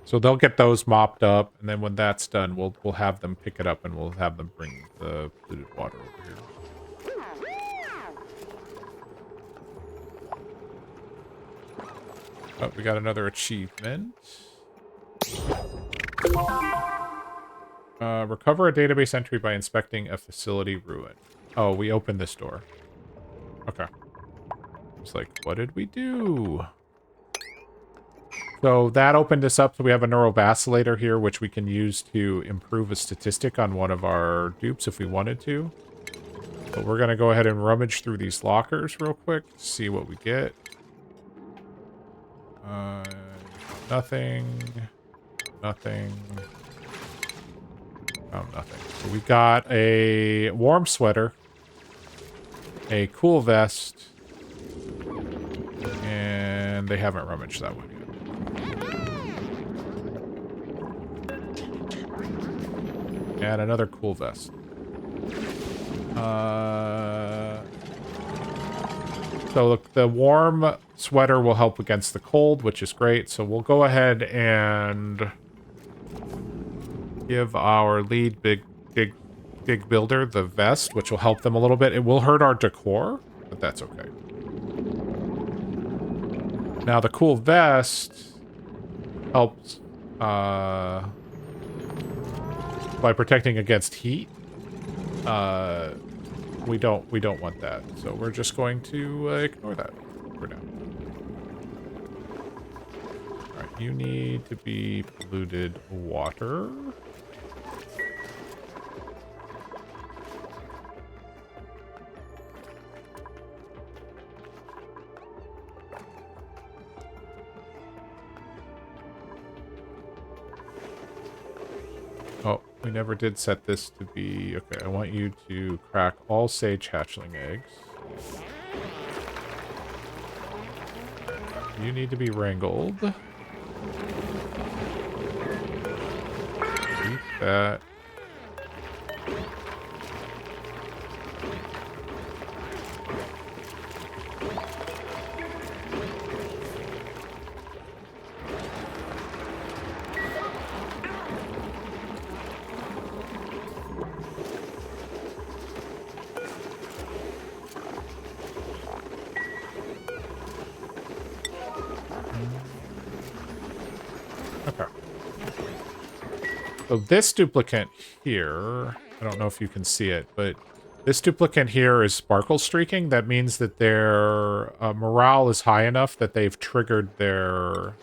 So they'll get those mopped up, and then when that's done, we'll have them pick it up, and we'll have them bring the polluted water over here. Oh, we got another achievement. Recover a database entry by inspecting a facility ruin. Oh, we opened this door. Okay. It's like, what did we do? So that opened us up, so we have a neural vacillator here, which we can use to improve a statistic on one of our dupes if we wanted to. But we're going to go ahead and rummage through these lockers real quick, see what we get. Nothing. Nothing. Oh, nothing. So we got a warm sweater, a cool vest, and they haven't rummaged that one yet. And another cool vest. So look, the warm sweater will help against the cold, which is great. So we'll go ahead and give our lead big builder the vest, which will help them a little bit. It will hurt our decor, but that's okay. Now the cool vest helps by protecting against heat. We don't want that, so we're just going to ignore that for now. All right, you need to be polluted water. Oh, we never did set this to be... Okay, I want you to crack all sage hatchling eggs. You need to be wrangled. Eat that. So this duplicate here, I don't know if you can see it, but this duplicate here is sparkle streaking. That means that their morale is high enough that they've triggered their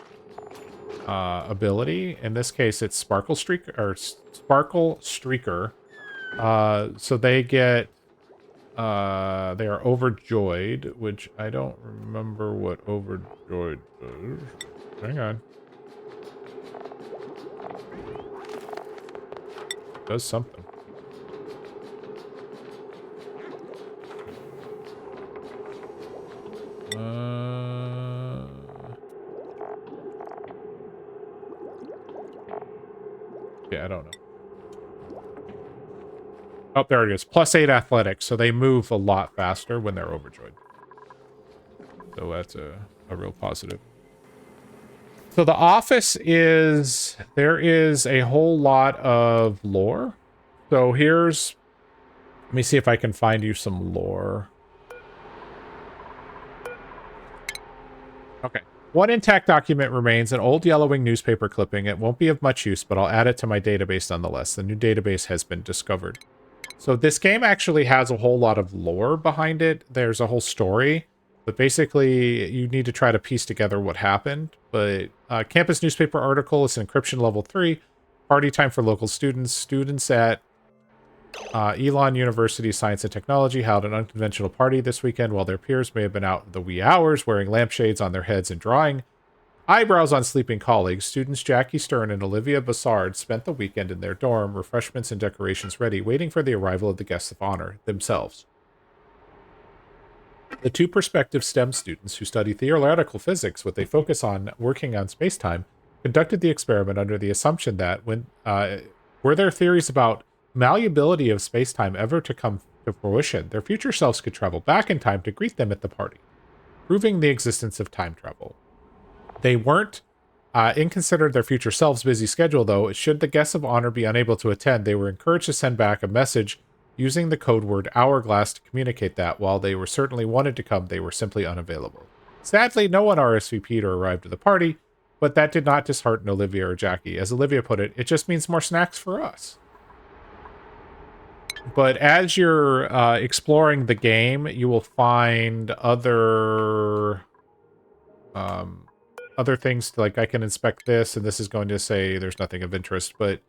ability. In this case, it's sparkle streak or sparkle streaker. So they get they are overjoyed, which I don't remember what overjoyed does. Hang on. It does something. Yeah, I don't know. Oh, there it is. +8 athletics, so they move a lot faster when they're overjoyed. So that's a real positive. So the office is... There is a whole lot of lore. So here's... Let me see if I can find you some lore. Okay. One intact document remains, an old yellowing newspaper clipping. It won't be of much use, but I'll add it to my database nonetheless. The new database has been discovered. So this game actually has a whole lot of lore behind it. There's a whole story, but basically you need to try to piece together what happened. But campus newspaper article is encryption level 3. Party time for local students. Students at Elon University Science and Technology held an unconventional party this weekend while their peers may have been out in the wee hours wearing lampshades on their heads and drawing eyebrows on sleeping colleagues. Students Jackie Stern and Olivia Bassard spent the weekend in their dorm, refreshments and decorations ready, waiting for the arrival of the guests of honor themselves. The two prospective STEM students who study theoretical physics with a focus on working on spacetime conducted the experiment under the assumption that when were their theories about malleability of spacetime ever to come to fruition, their future selves could travel back in time to greet them at the party, proving the existence of time travel. They weren't in considered their future selves' busy schedule, though. Should the guests of honor be unable to attend, they were encouraged to send back a message using the code word hourglass to communicate that while they were certainly wanted to come, they were simply unavailable. Sadly, no one RSVP'd or arrived at the party, but that did not dishearten Olivia or Jackie. As Olivia put it, it just means more snacks for us. But as you're exploring the game, you will find other things, like I can inspect this, and this is going to say there's nothing of interest, but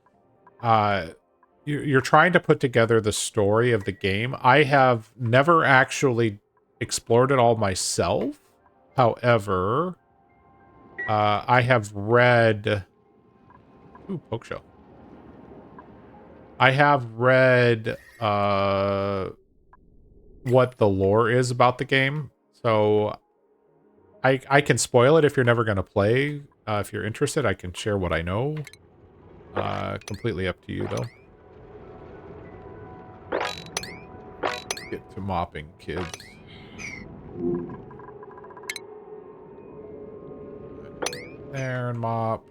you're trying to put together the story of the game. I have never actually explored it all myself. However, I have read... Ooh, poke show. I have read what the lore is about the game, so I can spoil it if you're never going to play. If you're interested, I can share what I know. Completely up to you, though. Get to mopping, kids. There and mop.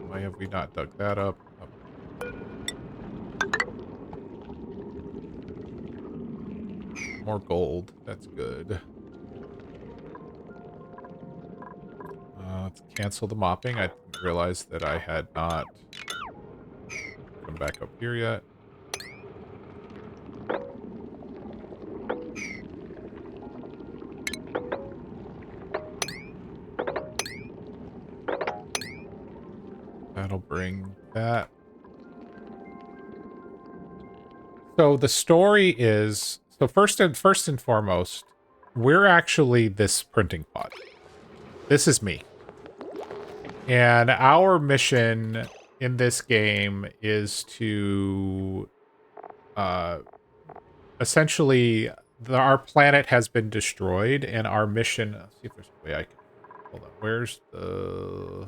Why have we not dug that up? Oh. More gold. That's good. Let's cancel the mopping. I didn't realize that I had not come back up here yet. That'll bring that. So the story is... So first and foremost, we're actually this printing pod. This is me. And our mission in this game is to essentially our planet has been destroyed, and our mission... Let's see if there's a way I can... Hold on. Where's the...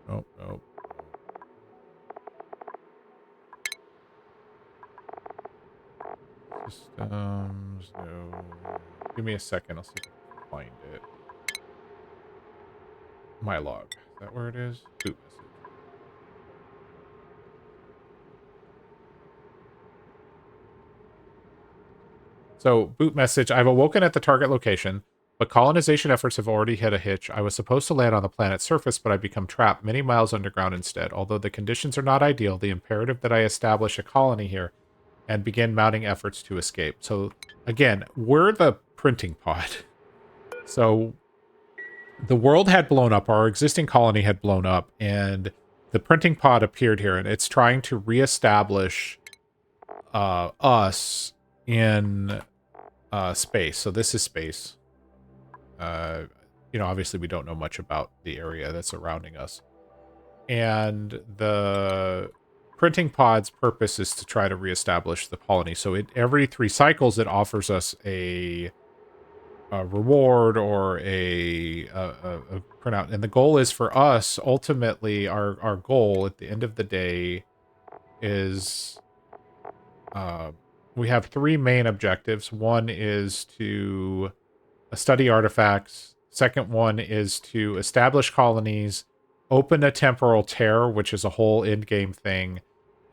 Oh, no. Systems, no. Give me a second. I'll see if I can find it. My log. Is that where it is? Boot message. So, boot message, I've awoken at the target location, but colonization efforts have already hit a hitch. I was supposed to land on the planet's surface, but I've become trapped many miles underground instead. Although the conditions are not ideal, the imperative that I establish a colony here and begin mounting efforts to escape. So, again, we're the printing pod. So, the world had blown up, our existing colony had blown up, and the printing pod appeared here, and it's trying to reestablish us in space. So this is space. Obviously we don't know much about the area that's surrounding us. And the printing pod's purpose is to try to reestablish the colony. So every 3 cycles, it offers us a reward or a printout. And the goal is for us, ultimately, our goal at the end of the day is we have 3 main objectives. One is to study artifacts. Second one is to establish colonies, open a temporal tear, which is a whole end-game thing,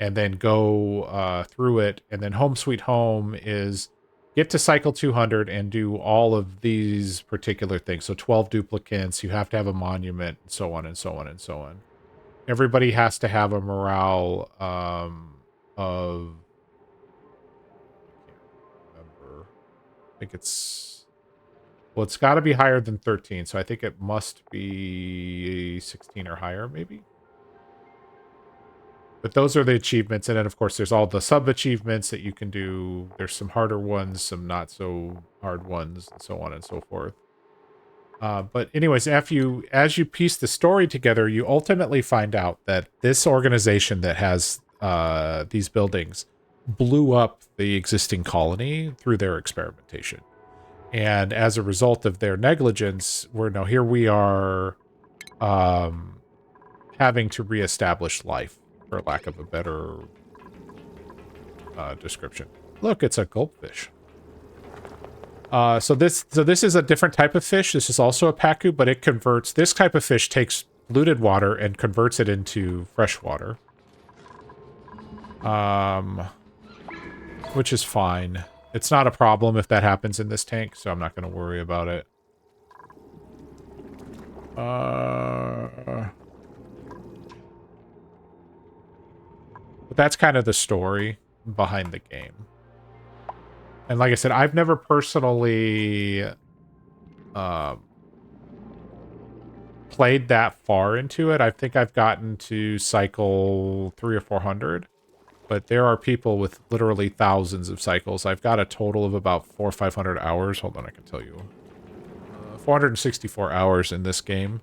and then go through it. And then home sweet home is get to cycle 200 and do all of these particular things. So 12 duplicates, you have to have a monument, and so on and so on and so on. Everybody has to have a morale of... I think it's got to be higher than 13, so I think it must be 16 or higher, maybe. But those are the achievements, and then of course there's all the sub achievements that you can do. There's some harder ones, some not so hard ones, and so on and so forth. But anyways, as you piece the story together, you ultimately find out that this organization that has these buildings blew up the existing colony through their experimentation. And as a result of their negligence, here we are having to reestablish life, for lack of a better description. Look, it's a gulpfish. So this is a different type of fish. This is also a pacu, but it converts... This type of fish takes polluted water and converts it into fresh water. Which is fine. It's not a problem if that happens in this tank, so I'm not going to worry about it. But that's kind of the story behind the game. And like I said, I've never personally played that far into it. I think I've gotten to cycle 300 or 400. But there are people with literally thousands of cycles. I've got a total of about 400 or 500 hours. Hold on, I can tell you. 464 hours in this game.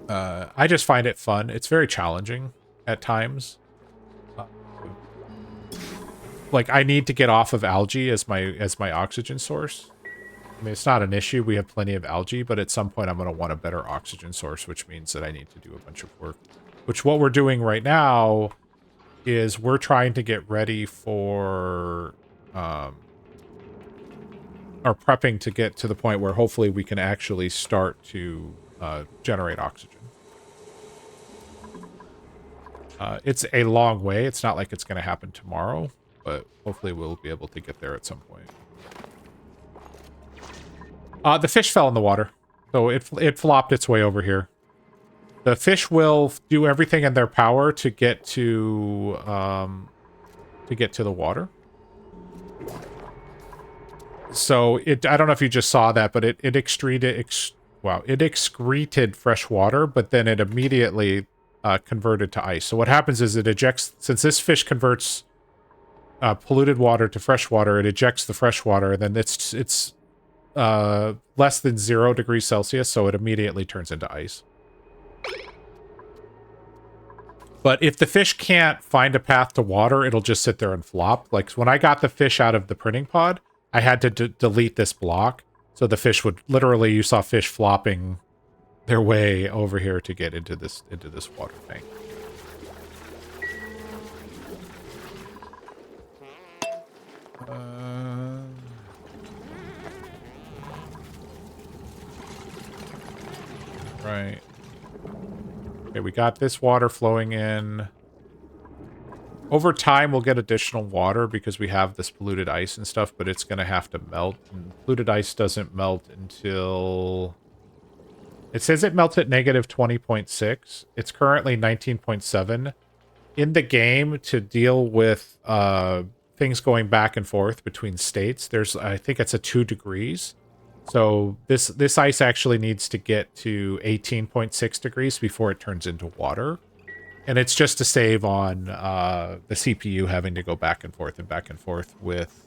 I just find it fun. It's very challenging at times. Like, I need to get off of algae as my oxygen source. I mean, it's not an issue. We have plenty of algae, but at some point I'm going to want a better oxygen source, which means that I need to do a bunch of work. Which what we're doing right now is we're trying to get ready for... or prepping to get to the point where hopefully we can actually start to generate oxygen. It's a long way. It's not like it's going to happen tomorrow, but hopefully we'll be able to get there at some point. The fish fell in the water, so it flopped its way over here. The fish will do everything in their power to get to the water. So I don't know if you just saw that, but it excreted fresh water, but then it immediately converted to ice. So what happens is it ejects, since this fish converts polluted water to fresh water, it ejects the fresh water, and then it's less than 0 degrees Celsius, so it immediately turns into ice. But if the fish can't find a path to water, it'll just sit there and flop. Like, when I got the fish out of the printing pod, I had to delete this block. So the fish would literally, you saw fish flopping their way over here to get into this water tank. Right. Okay, we got this water flowing in. Over time, we'll get additional water because we have this polluted ice and stuff, but it's going to have to melt. And polluted ice doesn't melt until... It says it melts at negative 20.6. It's currently 19.7. In the game, to deal with things going back and forth between states, there's, I think it's a 2 degrees. So this ice actually needs to get to 18.6 degrees before it turns into water. And it's just to save on the CPU having to go back and forth with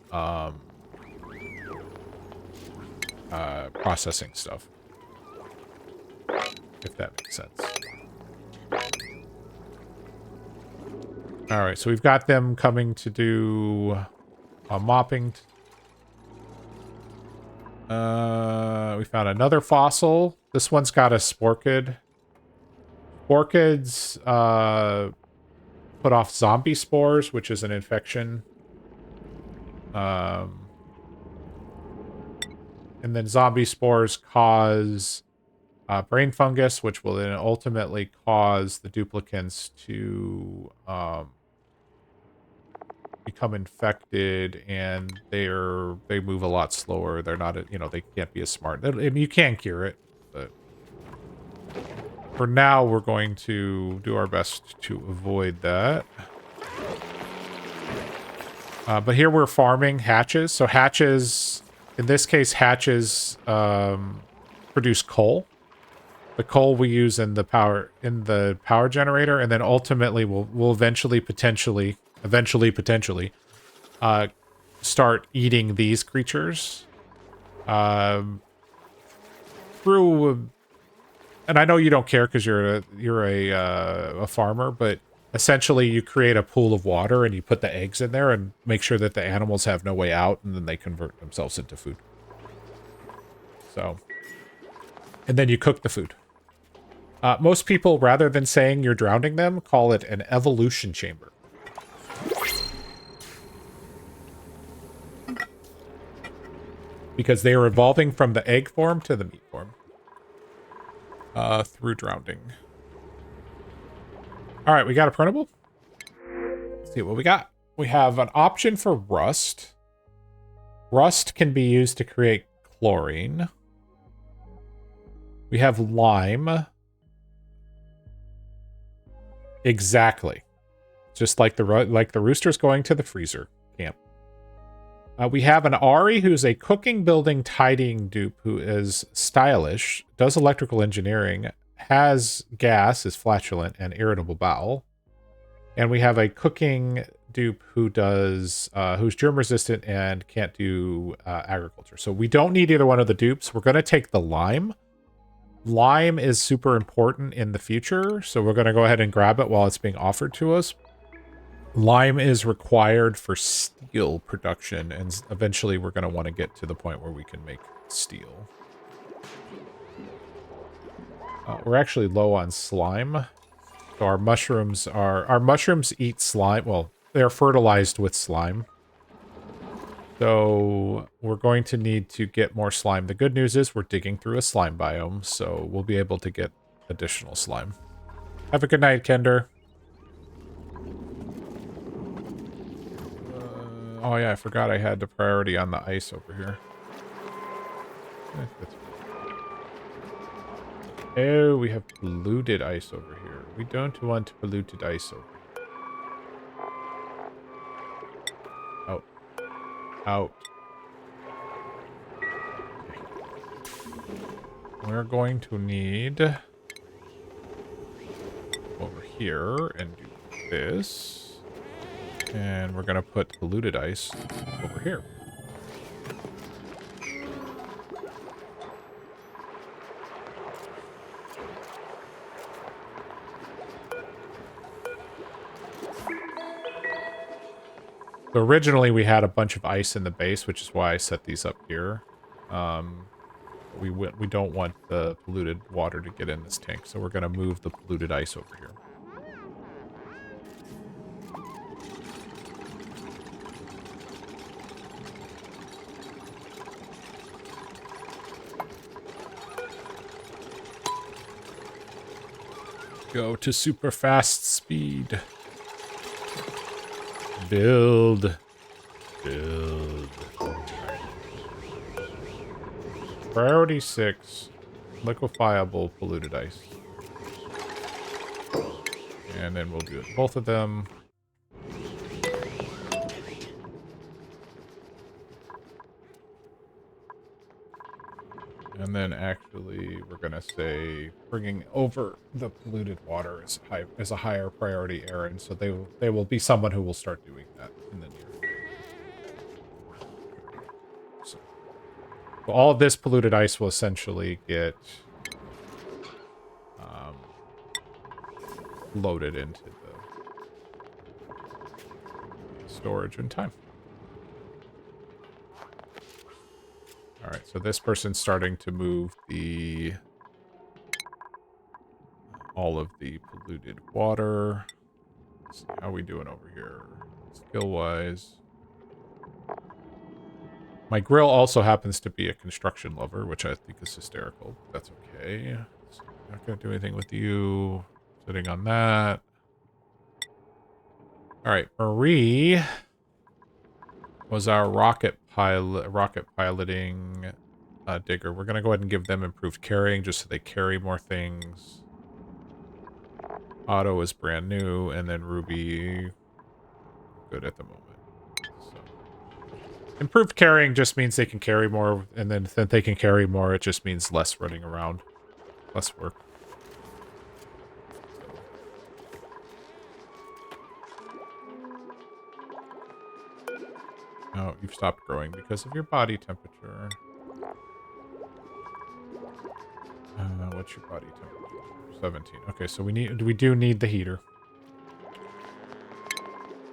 processing stuff. If that makes sense. Alright, so we've got them coming to do mopping. We found another fossil. This one's got a sporkid. Sporkids put off zombie spores, which is an infection. And then zombie spores cause brain fungus, which will then ultimately cause the duplicants to become infected, and they move a lot slower. They're not, they can't be as smart. And you can cure it, but for now, we're going to do our best to avoid that. But here we're farming hatches. So hatches, in this case, hatches produce coal. The coal we use in the power generator, and then ultimately we'll eventually potentially start eating these creatures through. And I know you don't care because you're a farmer, but essentially you create a pool of water and you put the eggs in there and make sure that the animals have no way out, and then they convert themselves into food. So, and then you cook the food. Most people, rather than saying you're drowning them, call it an evolution chamber. Because they are evolving from the egg form to the meat form. Through drowning. Alright, we got a printable. Let's see what we got. We have an option for rust. Rust can be used to create chlorine. We have lime. Exactly. Just like the roosters going to the freezer camp. We have an Ari who's a cooking, building, tidying dupe who is stylish, does electrical engineering, has gas, is flatulent, and irritable bowel. And we have a cooking dupe who does, who's germ resistant and can't do agriculture. So we don't need either one of the dupes. We're going to take the lime. Lime is super important in the future, so we're going to go ahead and grab it while it's being offered to us. Lime is required for steel production, and eventually we're going to want to get to the point where we can make steel. We're actually low on slime. So our mushrooms eat slime. Well, they're fertilized with slime. So we're going to need to get more slime. The good news is we're digging through a slime biome, so we'll be able to get additional slime. Have a good night, Kender. Oh yeah, I forgot I had the priority on the ice over here. Oh, we have polluted ice over here. We don't want polluted ice over here. Out. Out. Okay. We're going to need over here and do this. And we're going to put polluted ice over here. So originally we had a bunch of ice in the base, which is why I set these up here. We don't want the polluted water to get in this tank, so we're going to move the polluted ice over here. Go to super fast speed. Build. Build. Right. Priority 6. Liquefiable polluted ice. And then we'll do both of them. And then actually, we're going to say bringing over the polluted water is a higher priority errand. So they will be someone who will start doing that in the near. So all of this polluted ice will essentially get loaded into the storage in time. All right, so this person's starting to move all of the polluted water. Let's see how we doing over here, skill-wise. My grill also happens to be a construction lover, which I think is hysterical. But that's okay. So I'm not gonna do anything with you. Sitting on that. All right, Marie was our rocket piloting digger. We're gonna go ahead and give them improved carrying just so they carry more things. Otto is brand new, and then Ruby good at the moment. So improved carrying just means they can carry more, and then if they can carry more, it just means less running around, less work. Oh, you've stopped growing because of your body temperature. What's your body temperature? 17. Okay, so we do need the heater.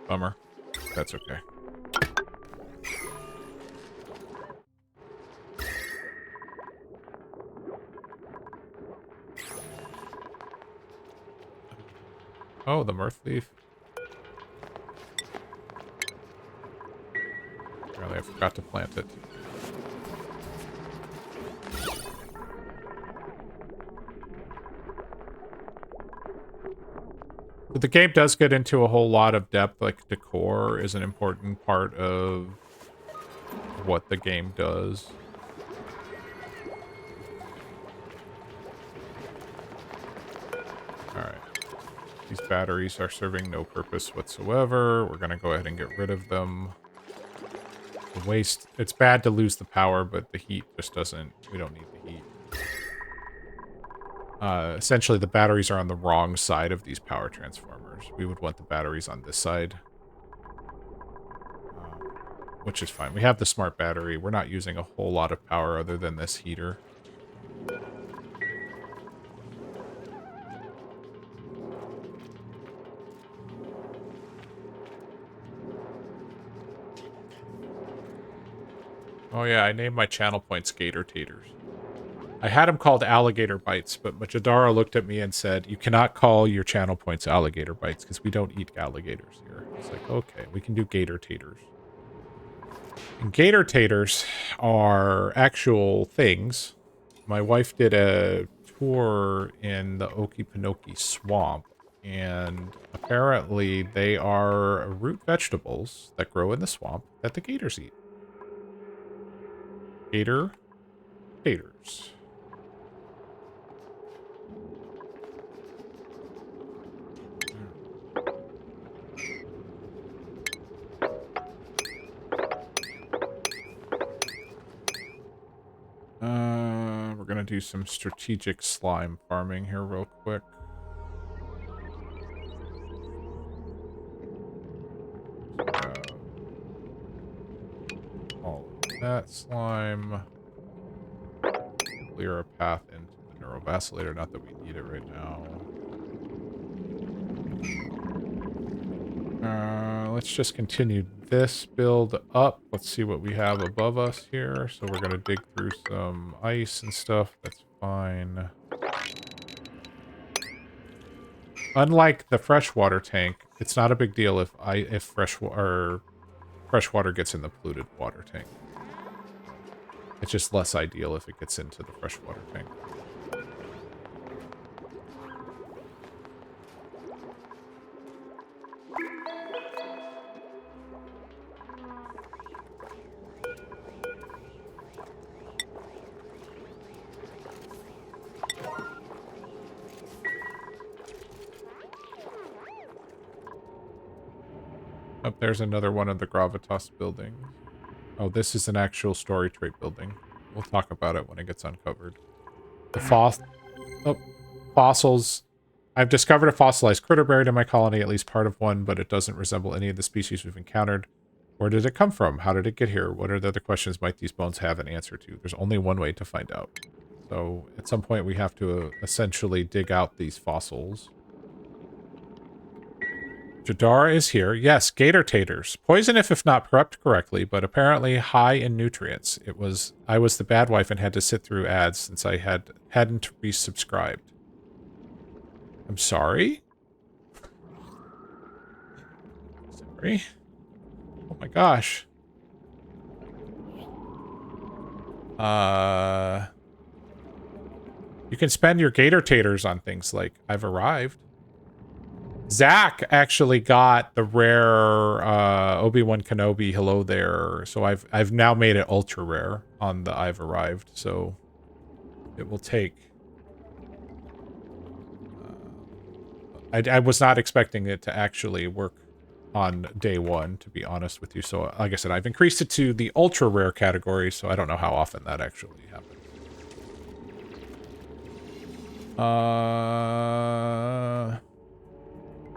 Bummer. That's okay. Oh, the mirth leaf. Apparently I forgot to plant it. But the game does get into a whole lot of depth, like decor is an important part of what the game does. Alright. These batteries are serving no purpose whatsoever. We're going to go ahead and get rid of them. The waste, it's bad to lose the power, but the heat just doesn't, we don't need the heat. Essentially, the batteries are on the wrong side of these power transformers. We would want the batteries on this side. Which is fine. We have the smart battery. We're not using a whole lot of power other than this heater. Oh yeah, I named my channel points Gator Taters. I had them called Alligator Bites, but Majadara looked at me and said, you cannot call your channel points Alligator Bites because we don't eat alligators here. It's like, okay, we can do Gator Taters. And Gator Taters are actual things. My wife did a tour in the Okefenokee Swamp, and apparently they are root vegetables that grow in the swamp that the gators eat. Gator Taters. We're gonna do some strategic slime farming here real quick. All of that slime. Clear a path into the neurovacillator. Not that we need it right now. Let's just continue this build up. Let's see what we have above us here. So we're gonna dig through some ice and stuff. That's fine. Unlike the freshwater tank, it's not a big deal if freshwater gets in the polluted water tank. It's just less ideal if it gets into the freshwater tank. there's another one of the gravitas buildings. Oh, this is an actual story trait building. We'll talk about it when it gets uncovered. The fossils. I've discovered a fossilized critter buried in my colony, at least part of one, but it doesn't resemble any of the species we've encountered. Where did it come from? How did it get here? What are the other questions might these bones have an answer to? There's only one way to find out. So at some point we have to essentially dig out these fossils. Jadara is here. Yes, gator taters. Poison if not prepped correctly, but apparently high in nutrients. I was the bad wife and had to sit through ads since I hadn't resubscribed. I'm sorry? Sorry? Oh my gosh. You can spend your gator taters on things like I've arrived. Zach actually got the rare Obi-Wan Kenobi hello there. So I've now made it ultra rare on the I've arrived. So it will take I was not expecting it to actually work on day one, to be honest with you. So, like I said, I've increased it to the ultra rare category, so I don't know how often that actually happens.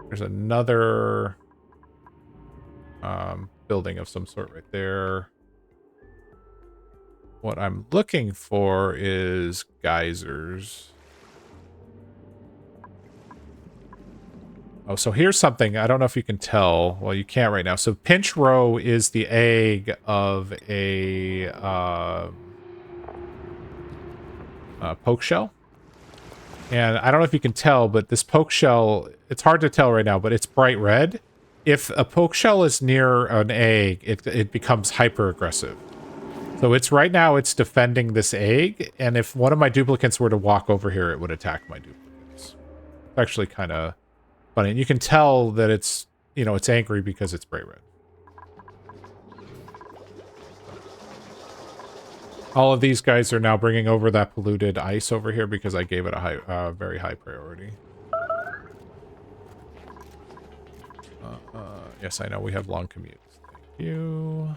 There's another building of some sort right there. What I'm looking for is geysers. Oh, so here's something. I don't know if you can tell. Well, you can't right now. So pinch row is the egg of a poke shell. And I don't know if you can tell, but this poke shell, it's hard to tell right now, but it's bright red. If a poke shell is near an egg, it becomes hyper aggressive. So it's right now it's defending this egg. And if one of my duplicates were to walk over here, it would attack my duplicates. It's actually kind of funny. And you can tell that it's, you know, it's angry because it's bright red. All of these guys are now bringing over that polluted ice over here because I gave it a very high priority. Yes, I know we have long commutes. Thank you.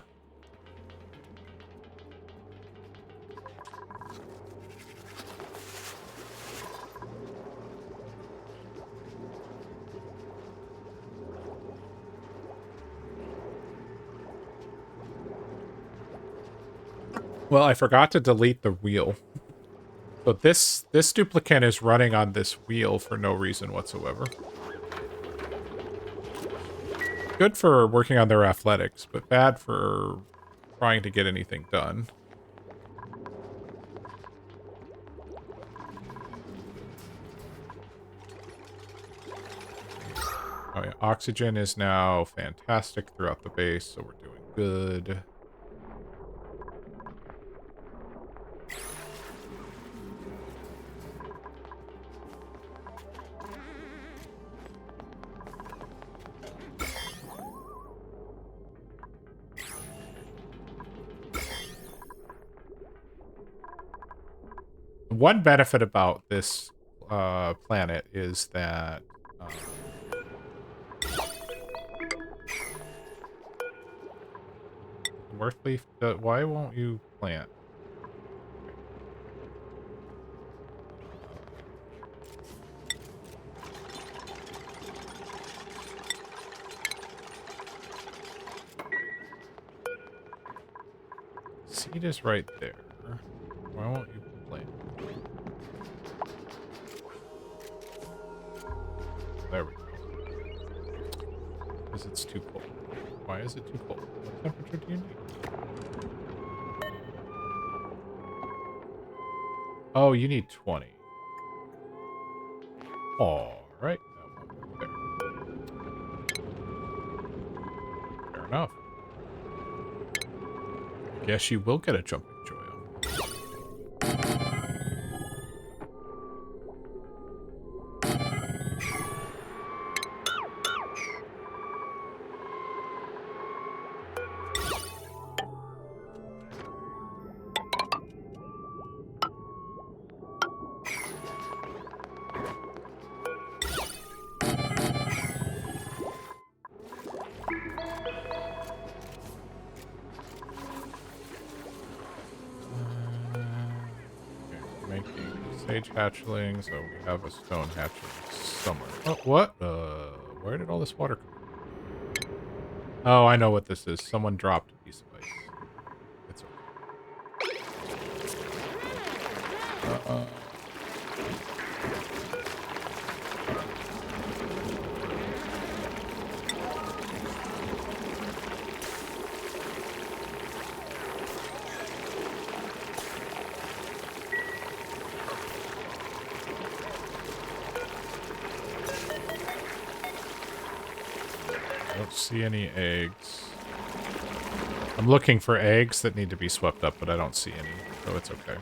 Well, I forgot to delete the wheel. So this duplicate is running on this wheel for no reason whatsoever. Good for working on their athletics, but bad for trying to get anything done. Oh yeah, oxygen is now fantastic throughout the base, so we're doing good. One benefit about this planet is that Worthleaf, why won't you plant? Seed is right there. Why won't you plant? There we go. Because it's too cold. Why is it too cold? What temperature do you need? Oh, you need 20. All right. There. Fair enough. Guess you will get a jumping joy. sage hatchlings. Oh, we have a stone hatchling somewhere. Oh, what? Where did all this water come from? Oh, I know what this is. Someone dropped a piece of ice. It's okay. I don't see any eggs. I'm looking for eggs that need to be swept up, but I don't see any, so it's okay.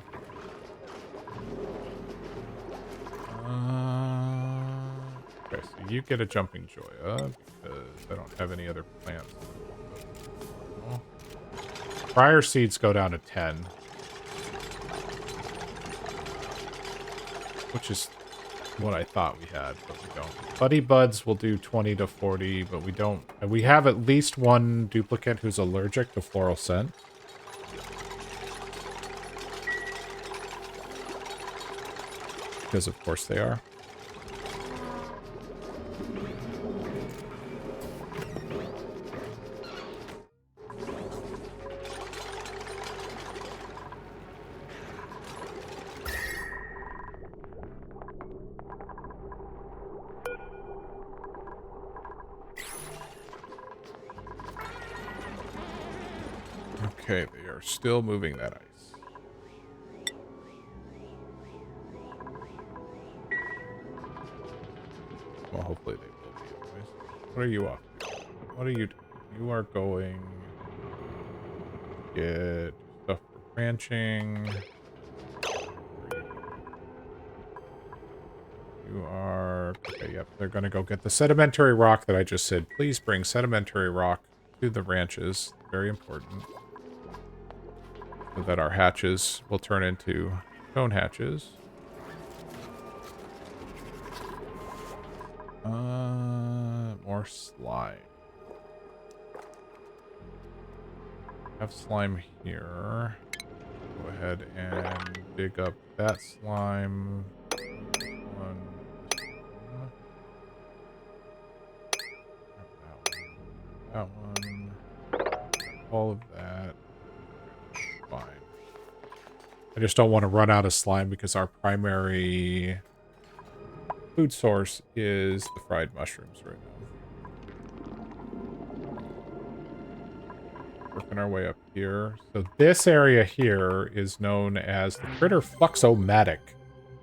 Okay, so you get a jumping joya, because I don't have any other plants. Briar seeds go down to 10. Which is what I thought we had, but we don't. Buddy buds will do 20 to 40, but we don't. We have at least one duplicate who's allergic to floral scent. Because of course they are. Okay, they are still moving that ice. Well, hopefully they will be anyways. What are you off to? What are you doing? You are going to get stuff for ranching. You are... Okay, yep. They're going to go get the sedimentary rock that I just said. Please bring sedimentary rock to the ranches. Very important. So that our hatches will turn into stone hatches. More slime. Have slime here. Go ahead and dig up that slime. That one. All of that. Fine. I just don't want to run out of slime because our primary food source is the fried mushrooms right now. Working our way up here. So this area here is known as the critter Fluxomatic.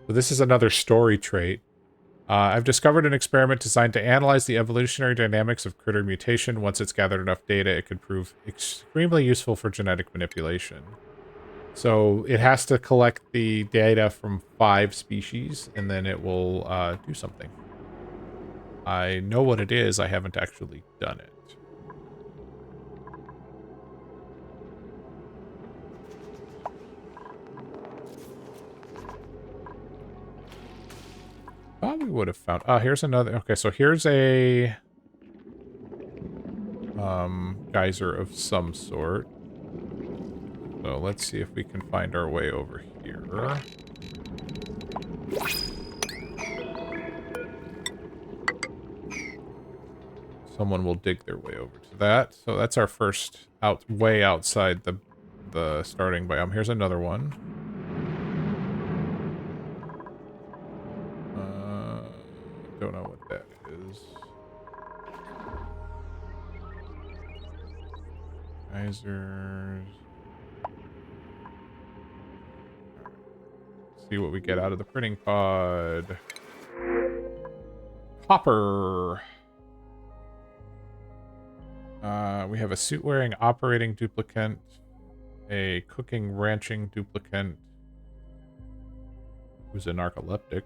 So this is another story trait. I've discovered an experiment designed to analyze the evolutionary dynamics of critter mutation. Once it's gathered enough data, it could prove extremely useful for genetic manipulation. So it has to collect the data from 5 species, and then it will do something. I know what it is, I haven't actually done it. Probably would have found... Oh, here's another... Okay, so here's a... geyser of some sort. So let's see if we can find our way over here. Someone will dig their way over to that. So that's our first way outside the starting biome. Here's another one. Don't know what that is. Geysers. See what we get out of the printing pod. Copper. We have a suit-wearing operating duplicant, a cooking ranching duplicant, who's a narcoleptic,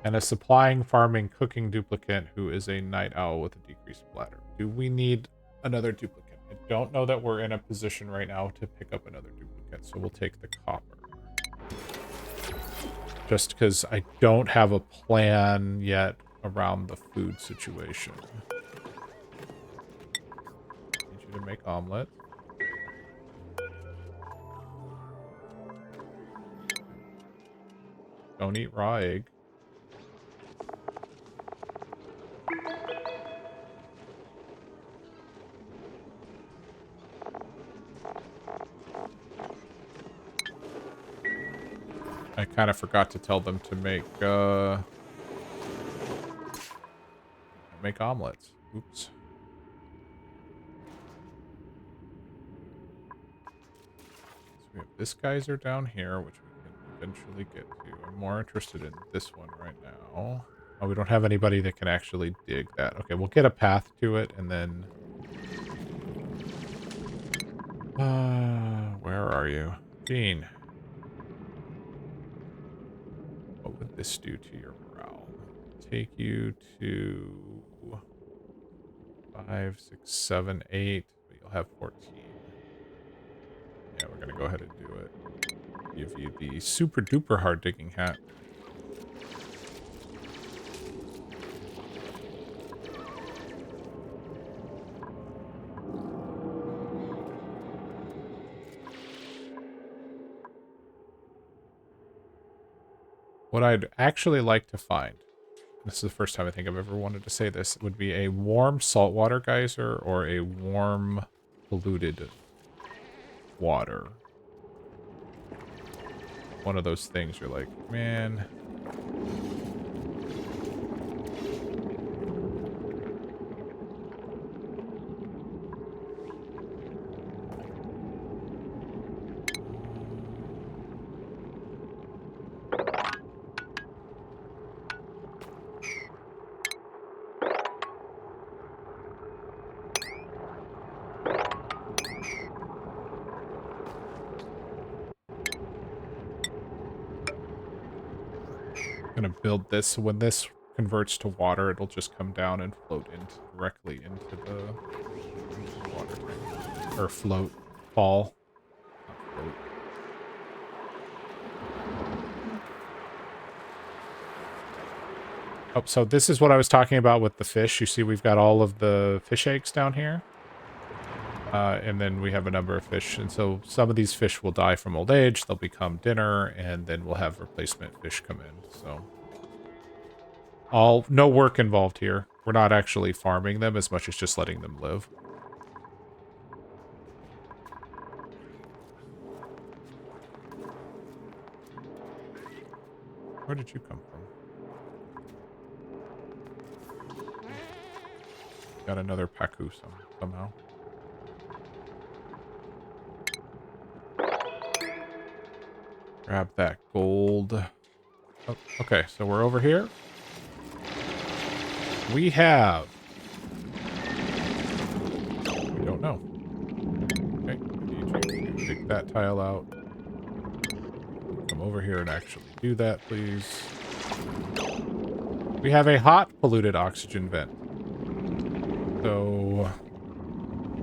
and a supplying farming cooking duplicant who is a night owl with a decreased bladder. Do we need another duplicate? I don't know that we're in a position right now to pick up another duplicate, so we'll take the copper. Just because I don't have a plan yet around the food situation. Need you to make omelet. Don't eat raw egg. I kind of forgot to tell them to make omelets. Oops. So we have this geyser down here, which we can eventually get to. I'm more interested in this one right now. Oh, we don't have anybody that can actually dig that. Okay, we'll get a path to it, and then... where are you? Dean. What would this do to your morale? Take you to 5, 6, 7, 8, but you'll have 14. Yeah, we're gonna go ahead and do it. Give you the super duper hard digging hat. What I'd actually like to find, this is the first time I think I've ever wanted to say this, would be a warm saltwater geyser or a warm polluted water. One of those things you're like, man. Gonna build this. So when this converts to water, it'll just come down and float directly into the water tank. Or float. Fall. Not float. Oh, so this is what I was talking about with the fish. You see we've got all of the fish eggs down here. And then we have a number of fish. And so some of these fish will die from old age. They'll become dinner. And then we'll have replacement fish come in. So no work involved here. We're not actually farming them as much as just letting them live. Where did you come from? Got another pacu somehow. Grab that gold. Oh, okay, so we're over here. We have... We don't know. Okay, I need you to dig that tile out. Come over here and actually do that, please. We have a hot polluted oxygen vent. So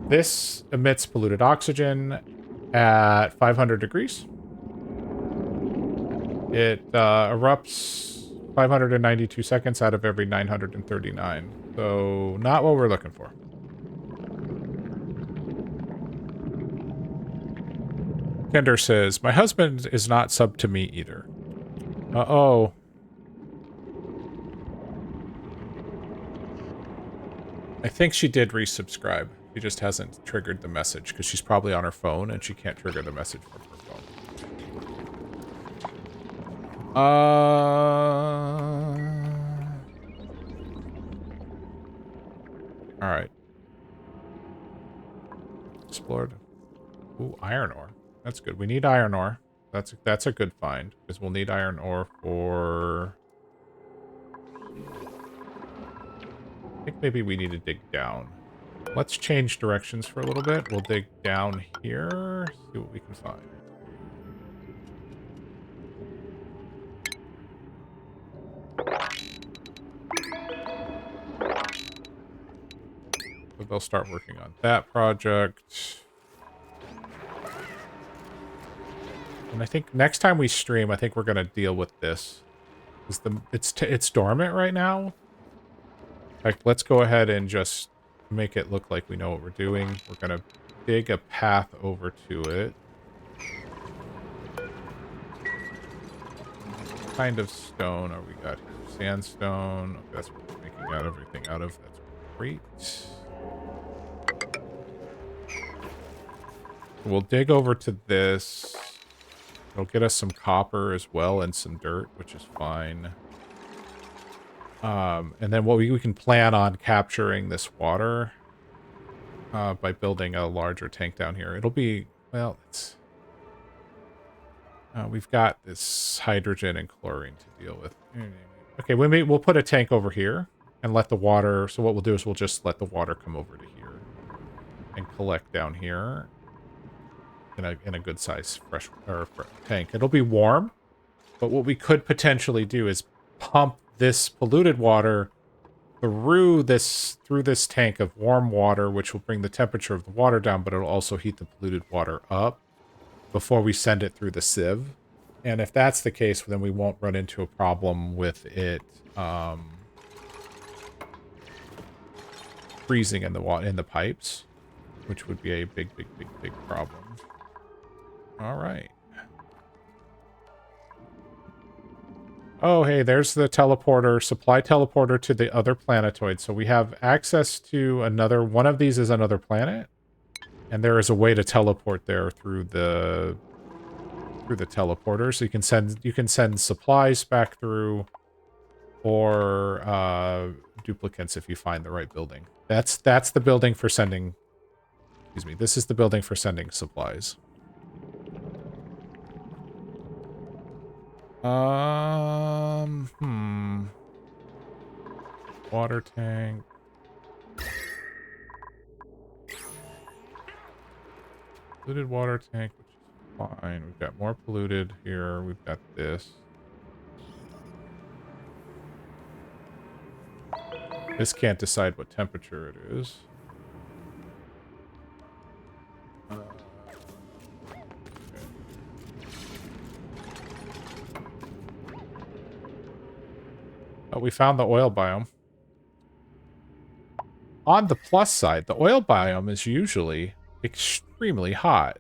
this emits polluted oxygen at 500 degrees. It erupts 592 seconds out of every 939. So not what we're looking for. Kender says, my husband is not sub to me either. Uh-oh. I think she did resubscribe. She just hasn't triggered the message because she's probably on her phone and she can't trigger the message from her phone. Alright. Explored. Ooh, iron ore. That's good. We need iron ore. That's a good find because we'll need iron ore for... I think maybe we need to dig down. Let's change directions for a little bit. We'll dig down here, see what we can find. So they'll start working on that project. And I think next time we stream, I think we're going to deal with this. It's dormant right now. Like, let's go ahead and just make it look like we know what we're doing. We're going to dig a path over to it. kind of stone are we got here? Sandstone. Okay, that's what we're making out everything out of. That's great. We'll dig over to this. It'll get us some copper as well and some dirt, which is fine. And then what we can plan on capturing this water by building a larger tank down here. It'll be, well, it's... we've got this hydrogen and chlorine to deal with. Okay, we'll put a tank over here and let the water... So what we'll do is we'll just let the water come over to here and collect down here in a good size fresh tank. It'll be warm, but what we could potentially do is pump this polluted water through this tank of warm water, which will bring the temperature of the water down, but it'll also heat the polluted water up before we send it through the sieve. And if that's the case, then we won't run into a problem with it freezing in the pipes, which would be a big problem. All right. Oh, hey, there's the teleporter, supply teleporter to the other planetoid. So we have access to another, one of these is another planet. And there is a way to teleport there through the teleporter. So you can send supplies back through, or duplicates if you find the right building. That's the building for sending, excuse me, this is the building for sending supplies. Water tank. Polluted water tank, which is fine. We've got more polluted here. We've got this. This can't decide what temperature it is. Oh, we found the oil biome. On the plus side, the oil biome is usually extremely hot.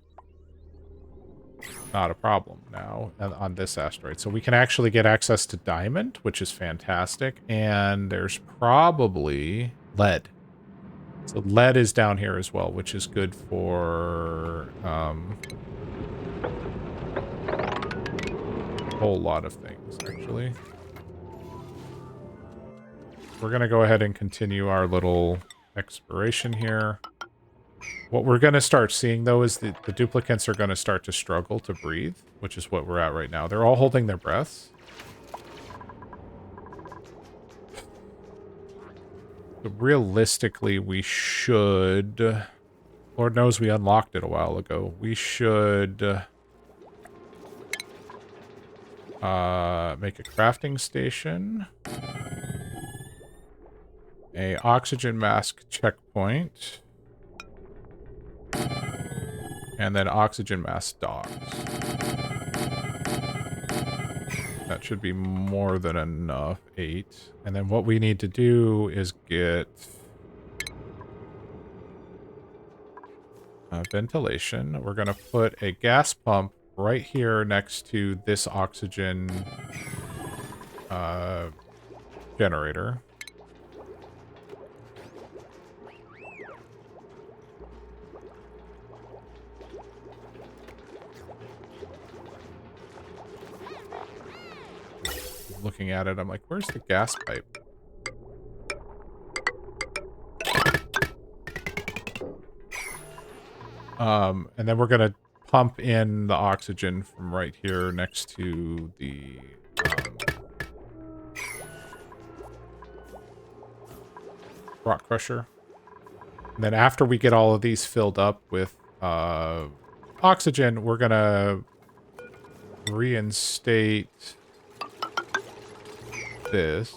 Not a problem now on this asteroid. So we can actually get access to diamond, which is fantastic. And there's probably lead. So lead is down here as well, which is good for a whole lot of things, actually. We're going to go ahead and continue our little exploration here. What we're going to start seeing, though, is the duplicates are going to start to struggle to breathe, which is what we're at right now. They're all holding their breaths. But realistically, we should... Lord knows we unlocked it a while ago. We should... make a crafting station. A oxygen mask checkpoint. And then oxygen mask docks. That should be more than enough. 8. And then what we need to do is get ventilation. We're going to put a gas pump right here next to this oxygen generator. Looking at it, I'm like, where's the gas pipe? And then we're gonna pump in the oxygen from right here next to the rock crusher. And then after we get all of these filled up with oxygen, we're gonna reinstate this.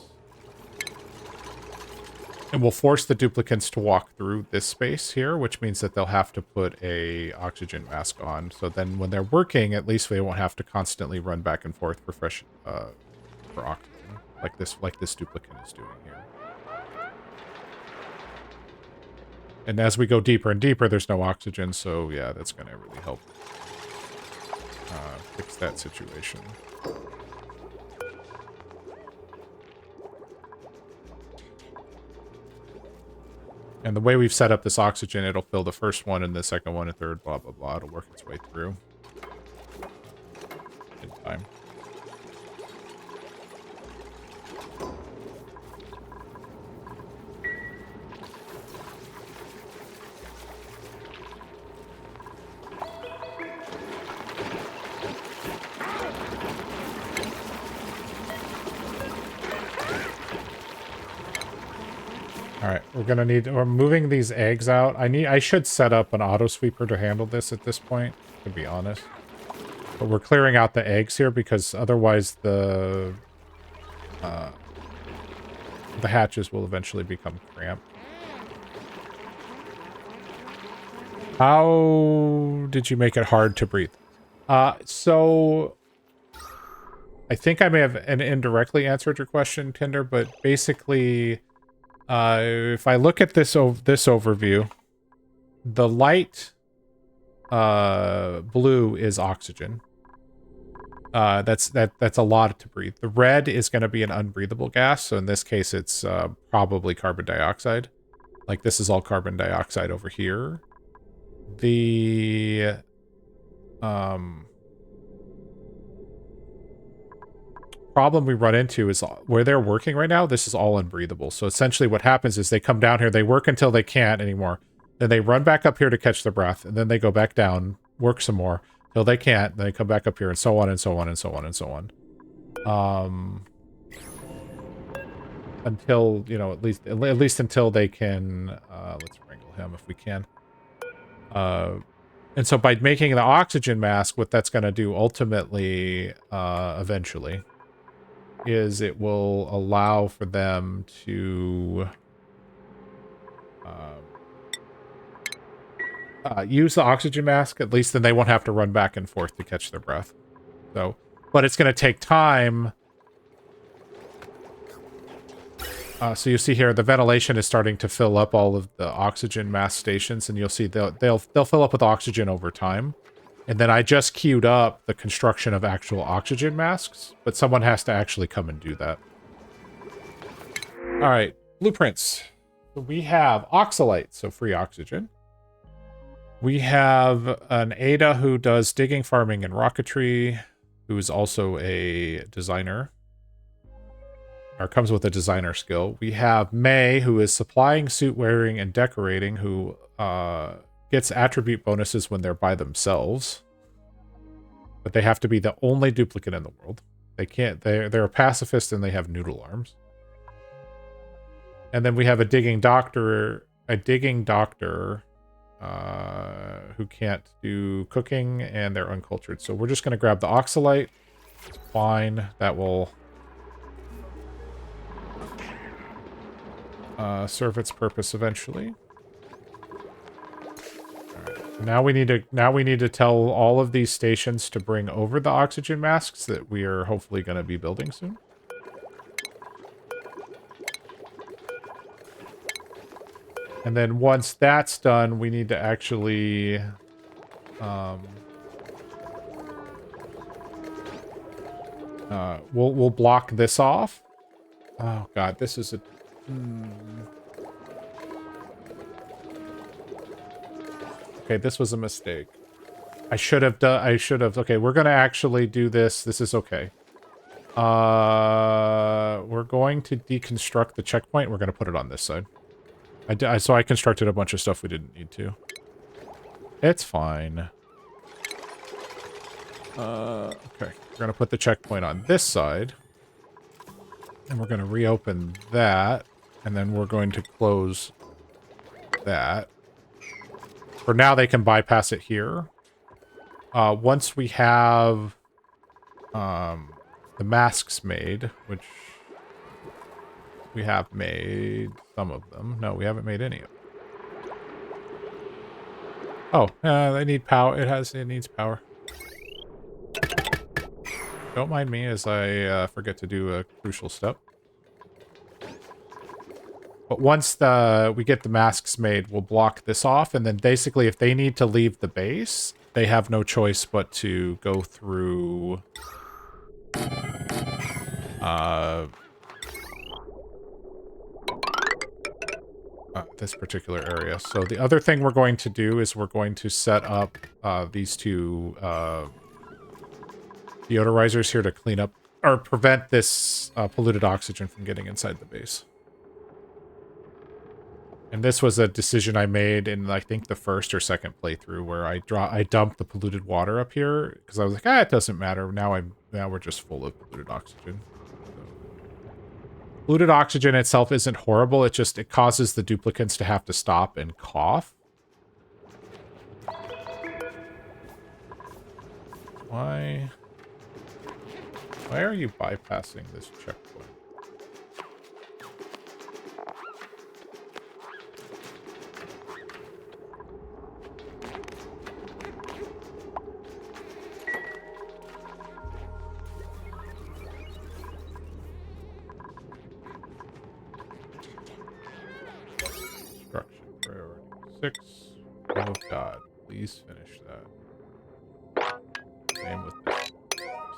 And we'll force the duplicates to walk through this space here, which means that they'll have to put a oxygen mask on. So then when they're working, at least they won't have to constantly run back and forth for fresh for oxygen, like this duplicate is doing here. And as we go deeper and deeper, there's no oxygen, so yeah, that's going to really help fix that situation. And the way we've set up this oxygen, it'll fill the first one and the second one and third, blah, blah, blah. It'll work its way through in time. Alright, we're moving these eggs out. I should set up an auto sweeper to handle this at this point, to be honest. But we're clearing out the eggs here because otherwise the hatches will eventually become cramped. How did you make it hard to breathe? So I think I may have indirectly answered your question, Tinder, but basically if I look at this overview, the light blue is oxygen. That's a lot to breathe. The red is going to be an unbreathable gas, so in this case it's probably carbon dioxide. Like this is all carbon dioxide over here. The problem we run into is where they're working right now, this is all unbreathable. So essentially what happens is they come down here, they work until they can't anymore. Then they run back up here to catch their breath, and then they go back down, work some more, till they can't, then they come back up here, and so on, and so on, and so on, and so on. Until, you know, at least until they can, let's wrangle him if we can. And so by making the oxygen mask, what that's going to do ultimately, eventually, is it will allow for them to use the oxygen mask. At least then they won't have to run back and forth to catch their breath. So, but it's going to take time. So you see here, the ventilation is starting to fill up all of the oxygen mask stations, and you'll see they'll fill up with oxygen over time. And then I just queued up the construction of actual oxygen masks, but someone has to actually come and do that. All right, blueprints. So we have oxalite, so free oxygen. We have an Ada who does digging, farming, and rocketry, who is also a designer. Or comes with a designer skill. We have May, who is supplying, suit wearing, and decorating, who gets attribute bonuses when they're by themselves. But they have to be the only duplicate in the world. They can't, they're a pacifist and they have noodle arms. And then we have a digging doctor who can't do cooking, and they're uncultured. So we're just going to grab the oxalite. It's fine. That will serve its purpose eventually. Now we need to tell all of these stations to bring over the oxygen masks that we are hopefully going to be building soon. And then once that's done, we need to actually we'll block this off. Oh god, this is a Okay, this was a mistake. Okay, we're gonna actually do this. This is okay. We're going to deconstruct the checkpoint. We're gonna put it on this side. So I constructed a bunch of stuff we didn't need to. It's fine. Okay, we're gonna put the checkpoint on this side. And we're gonna reopen that. And then we're going to close that. For now, they can bypass it here. Once we have the masks made, which we have made some of them. No, we haven't made any of them. Oh, they need power. It needs power. Don't mind me as I forget to do a crucial step. But once we get the masks made, we'll block this off, and then basically if they need to leave the base, they have no choice but to go through this particular area. So the other thing we're going to do is we're going to set up these two deodorizers here to clean up or prevent this polluted oxygen from getting inside the base. And this was a decision I made in, I think, the first or second playthrough, where I dumped the polluted water up here because I was like, it doesn't matter. Now we're just full of polluted oxygen. So, polluted oxygen itself isn't horrible. It causes the duplicants to have to stop and cough. Why are you bypassing this checkpoint? Construction priority 6. Oh God, please finish that. Same with this.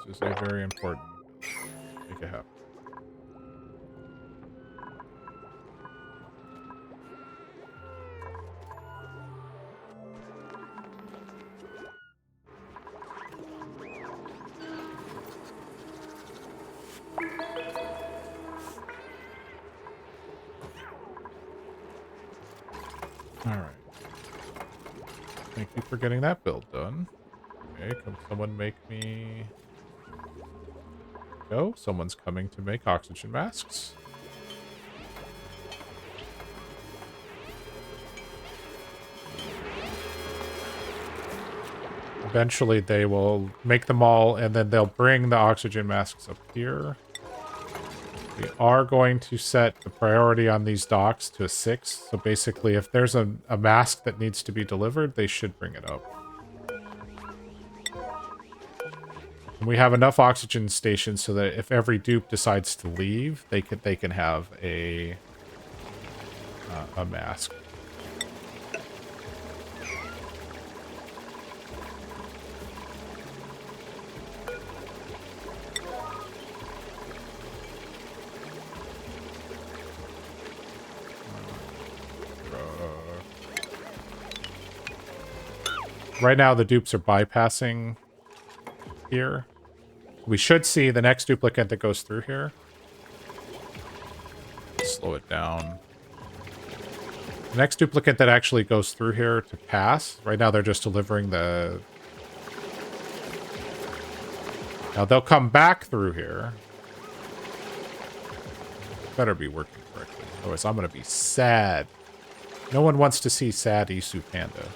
This is a very important. Make it happen. All right. Thank you for getting that build done. Okay, can someone make me... Go. Someone's coming to make oxygen masks. Eventually they will make them all, and then they'll bring the oxygen masks up here. We are going to set the priority on these docks to a 6. So basically, if there's a mask that needs to be delivered, they should bring it up. And we have enough oxygen stations so that if every dupe decides to leave, they can have a mask. Right now, the dupes are bypassing here. We should see the next duplicate that goes through here. Slow it down. The next duplicate that actually goes through here to pass. Right now, they're just delivering the... Now, they'll come back through here. Better be working correctly. Otherwise, I'm going to be sad. No one wants to see sad Isu Panda.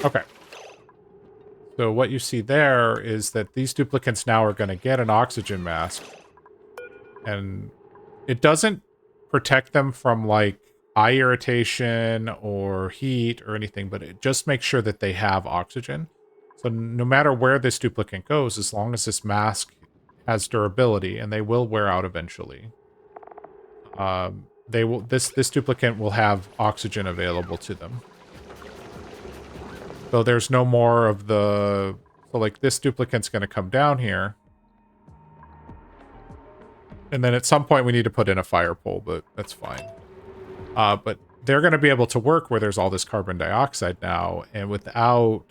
Okay. So what you see there is that these duplicants now are going to get an oxygen mask. And it doesn't protect them from, like, eye irritation or heat or anything, but it just makes sure that they have oxygen. So no matter where this duplicant goes, as long as this mask has durability, and they will wear out eventually, this duplicant will have oxygen available to them. So there's no more of the... So, like, this duplicant's going to come down here. And then at some point we need to put in a fire pole, but that's fine. But they're going to be able to work where there's all this carbon dioxide now, and without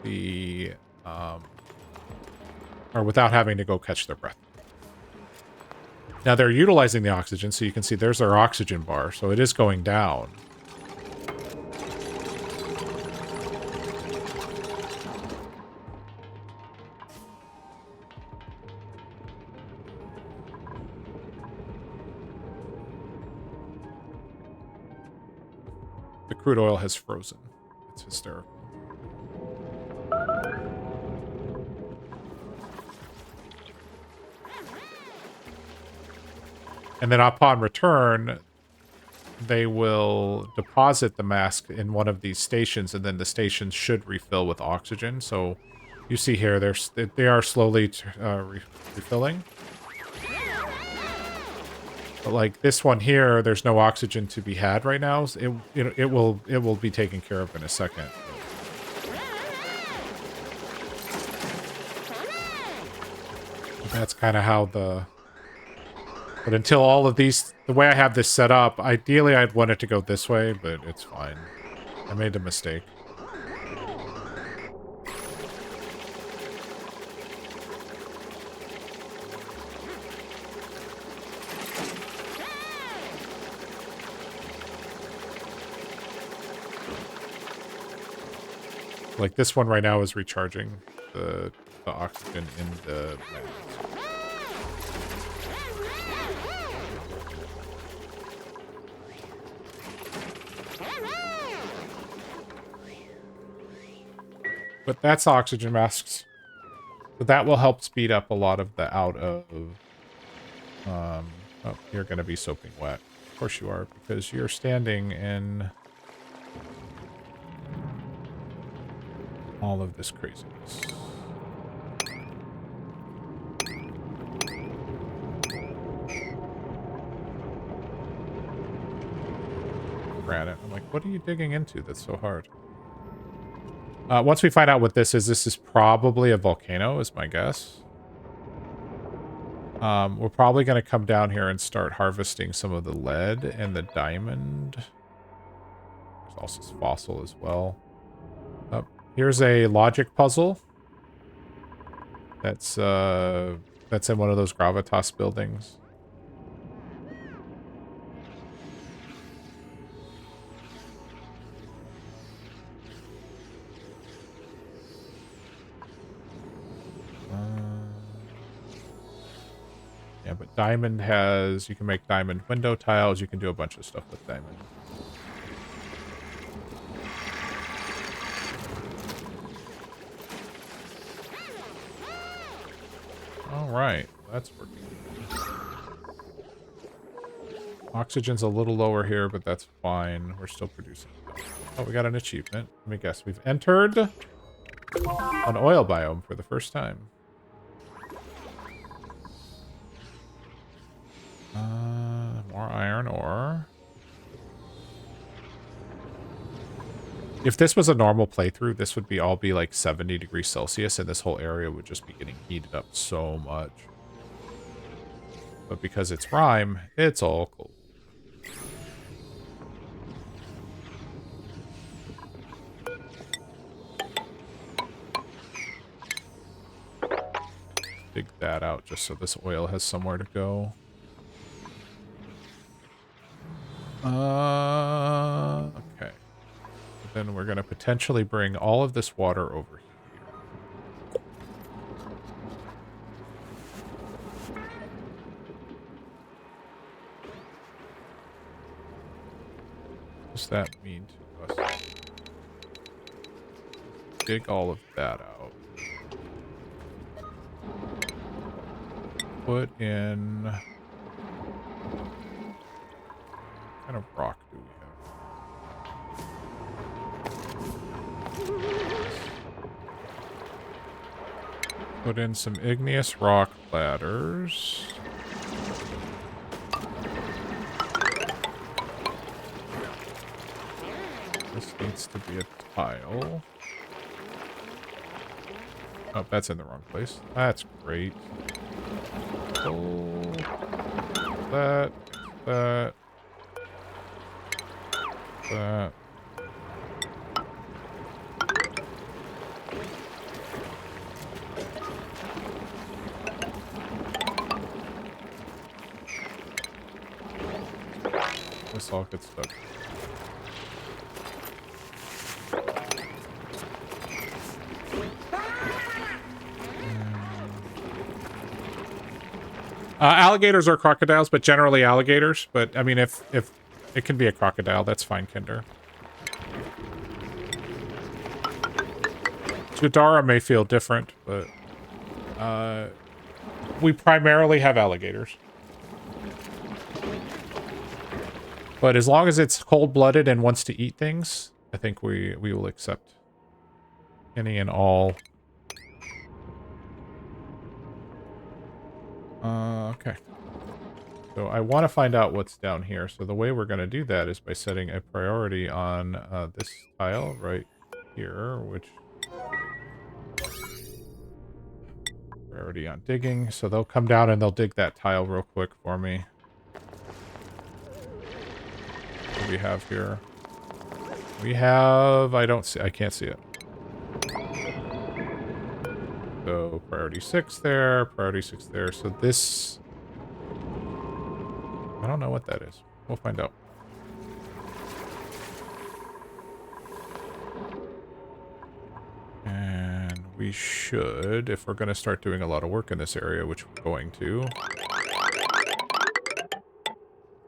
the... or without having to go catch their breath. Now they're utilizing the oxygen, so you can see there's their oxygen bar, so it is going down. The crude oil has frozen. It's hysterical. And then upon return, they will deposit the mask in one of these stations, and then the stations should refill with oxygen. So you see here, they are slowly refilling. But like this one here, there's no oxygen to be had right now. So it will be taken care of in a second. That's kind of how the... But until all of these... The way I have this set up, ideally I'd want it to go this way, but it's fine. I made a mistake. Like this one right now is recharging the oxygen in the mags. But that's oxygen masks. So that will help speed up a lot of the out of... oh, you're going to be soaking wet. Of course you are, because you're standing in all of this craziness. Granite. I'm like, what are you digging into that's so hard? Once we find out what this is probably a volcano, is my guess. We're probably going to come down here and start harvesting some of the lead and the diamond. There's also fossil as well. Here's a logic puzzle. That's in one of those gravitas buildings. Yeah, but diamond has... You can make diamond window tiles. You can do a bunch of stuff with diamond. Alright, that's working. Oxygen's a little lower here, but that's fine. We're still producing. Oh, we got an achievement. Let me guess. We've entered an oil biome for the first time. More iron ore. If this was a normal playthrough, this would all be like 70 degrees Celsius, and this whole area would just be getting heated up so much. But because it's Rime, it's all cold. Dig that out just so this oil has somewhere to go. Okay. Then we're going to potentially bring all of this water over here. What does that mean to us? Dig all of that out. Put in... What kind of rock do we have? Put in some igneous rock ladders. This needs to be a tile. Oh, that's in the wrong place. That's great. Pull that, that. This all gets stuck. Alligators or crocodiles, but generally alligators. But I mean, if it can be a crocodile, that's fine, Kinder. Jadara may feel different, but we primarily have alligators. But as long as it's cold-blooded and wants to eat things, I think we will accept any and all. Okay. So I want to find out what's down here. So the way we're going to do that is by setting a priority on this tile right here, which... Priority on digging. So they'll come down and they'll dig that tile real quick for me. What do we have here? We have... I can't see it. So priority 6 there, priority 6 there. So this... I don't know what that is. We'll find out. And we should, if we're going to start doing a lot of work in this area, which we're going to,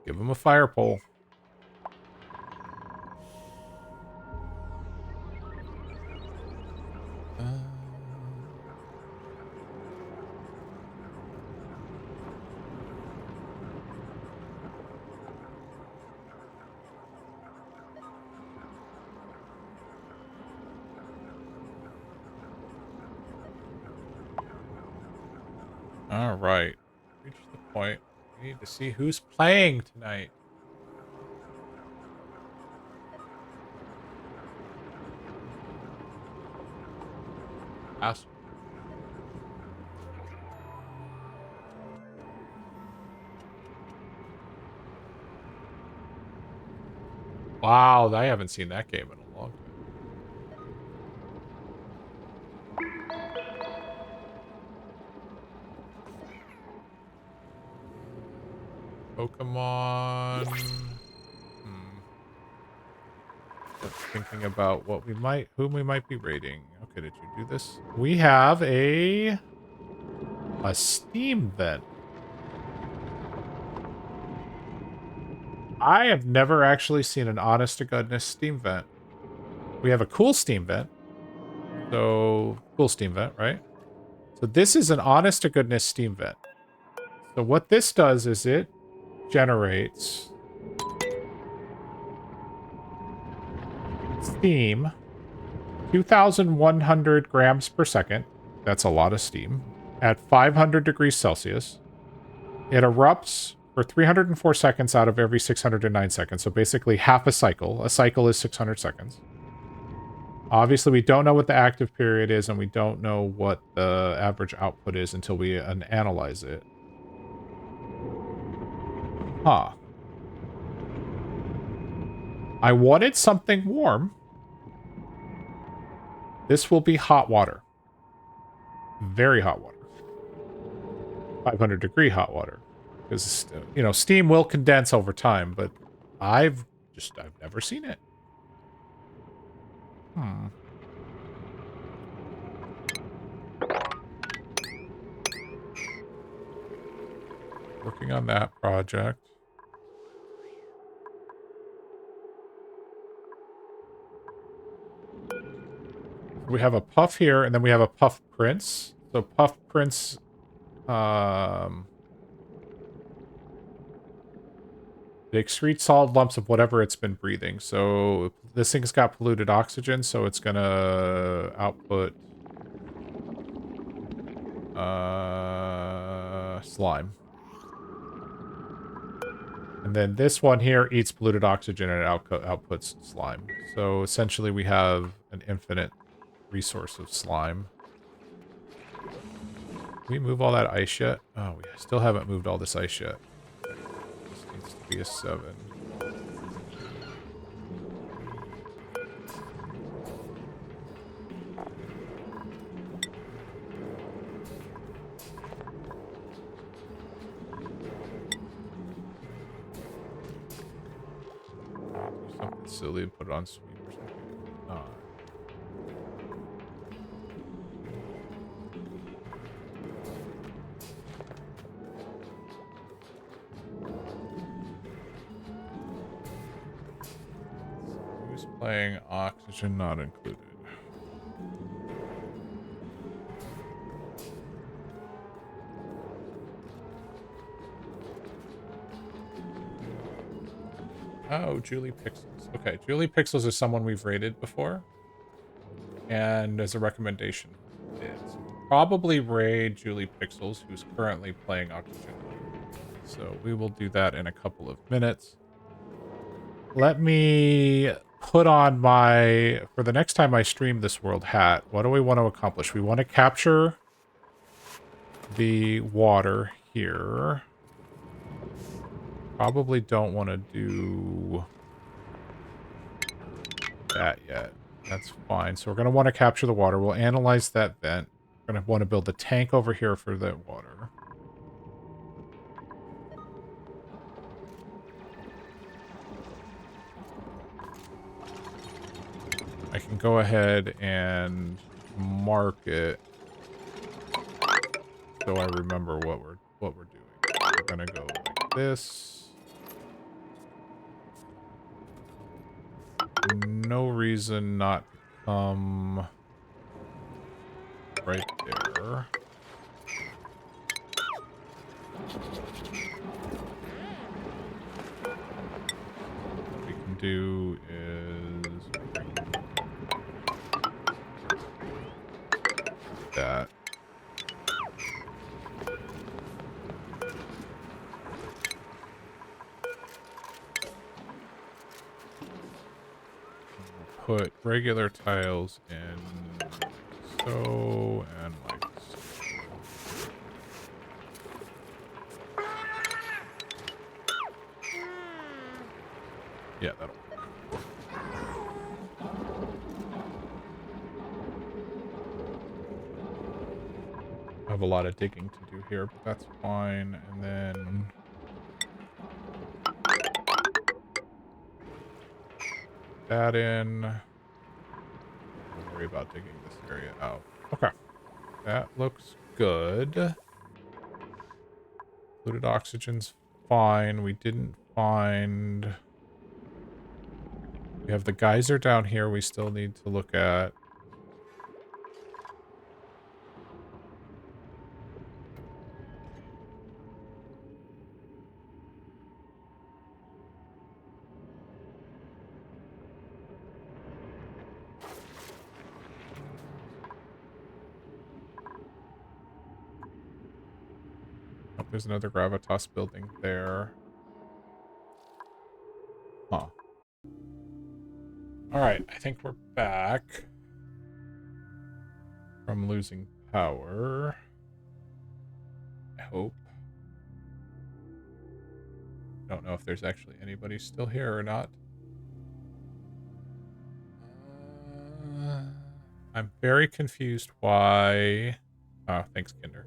give them a fire pole. All right. Reached the point. We need to see who's playing tonight. Ask. Wow, I haven't seen that game in a long time. Pokemon. Thinking about what we might, whom we might be raiding. Okay, did you do this? We have a steam vent. I have never actually seen an honest to goodness steam vent. We have a cool steam vent. So cool steam vent, right? So this is an honest to goodness steam vent. So what this does is it generates steam, 2,100 grams per second. That's a lot of steam. At 500 degrees Celsius. It erupts for 304 seconds out of every 609 seconds. So basically half a cycle. A cycle is 600 seconds. Obviously, we don't know what the active period is, and we don't know what the average output is until we analyze it. Huh. I wanted something warm. This will be hot water. Very hot water. 500 degree hot water. Because, you know, steam will condense over time, but I've never seen it. Working on that project. We have a puff here, and then we have a puff prince. So puff prince, they excrete solid lumps of whatever it's been breathing. So this thing's got polluted oxygen, so it's gonna output slime. And then this one here eats polluted oxygen and it outputs slime. So essentially we have an infinite resource of slime. Can we move all that ice yet? Oh, we still haven't moved all this ice yet. This needs to be a 7. Do something silly and put it on sweep or something. Who's playing oxygen not included? Oh, Julie Pixels. Okay, Julie Pixels is someone we've rated before. And as a recommendation, is probably raid Julie Pixels, who's currently playing Oxygen. So we will do that in a couple of minutes. Let me put on my... For the next time I stream this world hat, what do we want to accomplish? We want to capture the water here. Probably don't want to do that yet. That's fine. So we're going to want to capture the water. We'll analyze that vent. We're going to want to build a tank over here for that water. I can go ahead and mark it so I remember what we're doing. We're gonna go like this. No reason not to come right there. What we can do is that. Put regular tiles in like so and like so. Yeah, that'll work. I have a lot of digging to do here, but that's fine. And then that in. Don't worry about digging this area out. Okay. That looks good. Polluted oxygen's fine. We didn't find... We have the geyser down here we still need to look at. Oh, there's another gravitas building there. Huh. Alright, I think we're back from losing power. I hope. Don't know if there's actually anybody still here or not. I'm very confused why... Oh, thanks, Kinder.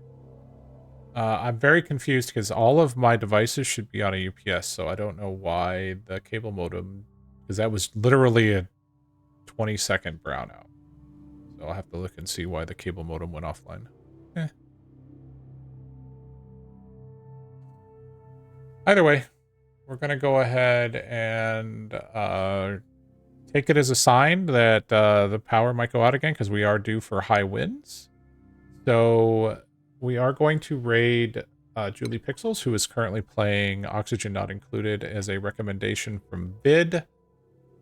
I'm very confused because all of my devices should be on a UPS, so I don't know why the cable modem... Because that was literally a 20-second brownout. So I'll have to look and see why the cable modem went offline. Either way, we're going to go ahead and take it as a sign that the power might go out again because we are due for high winds. So we are going to raid Julie Pixels, who is currently playing Oxygen Not Included as a recommendation from Vid.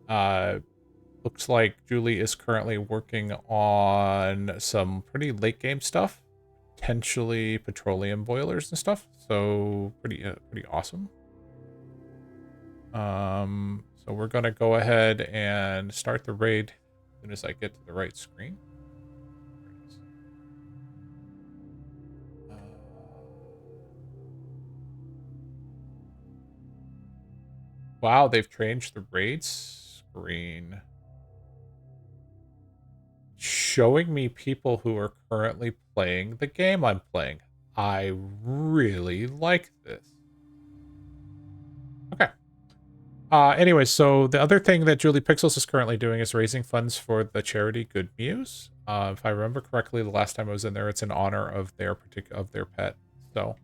Looks like Julie is currently working on some pretty late game stuff, potentially petroleum boilers and stuff. So pretty awesome. So we're gonna go ahead and start the raid as soon as I get to the right screen. Wow, they've changed the raid screen. Showing me people who are currently playing the game I'm playing. I really like this. Okay. Anyway, so the other thing that Julie Pixels is currently doing is raising funds for the charity Good Muse. If I remember correctly, the last time I was in there, it's in honor of their pet. So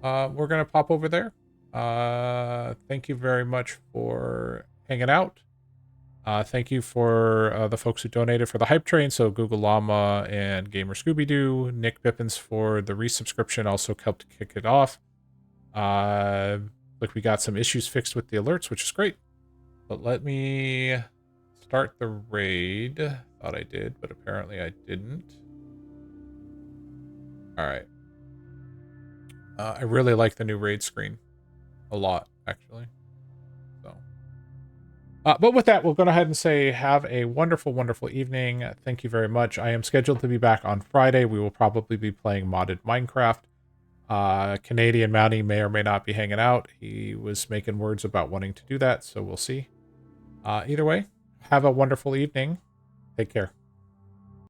we're gonna pop over there. Thank you very much for hanging out. Thank you for the folks who donated for the hype train. So Google Llama and Gamer Scooby Doo, Nick Pippins for the resubscription also helped kick it off. Like we got some issues fixed with the alerts, which is great. But let me start the raid. Thought I did, but apparently I didn't. All right. I really like the new raid screen a lot, actually. So But with that, we'll go ahead and say have a wonderful, wonderful evening. Thank you very much. I am scheduled to be back on Friday. We will probably be playing modded Minecraft. Canadian Mountie may or may not be hanging out. He was making words about wanting to do that, so we'll see. Either way, have a wonderful evening. Take care.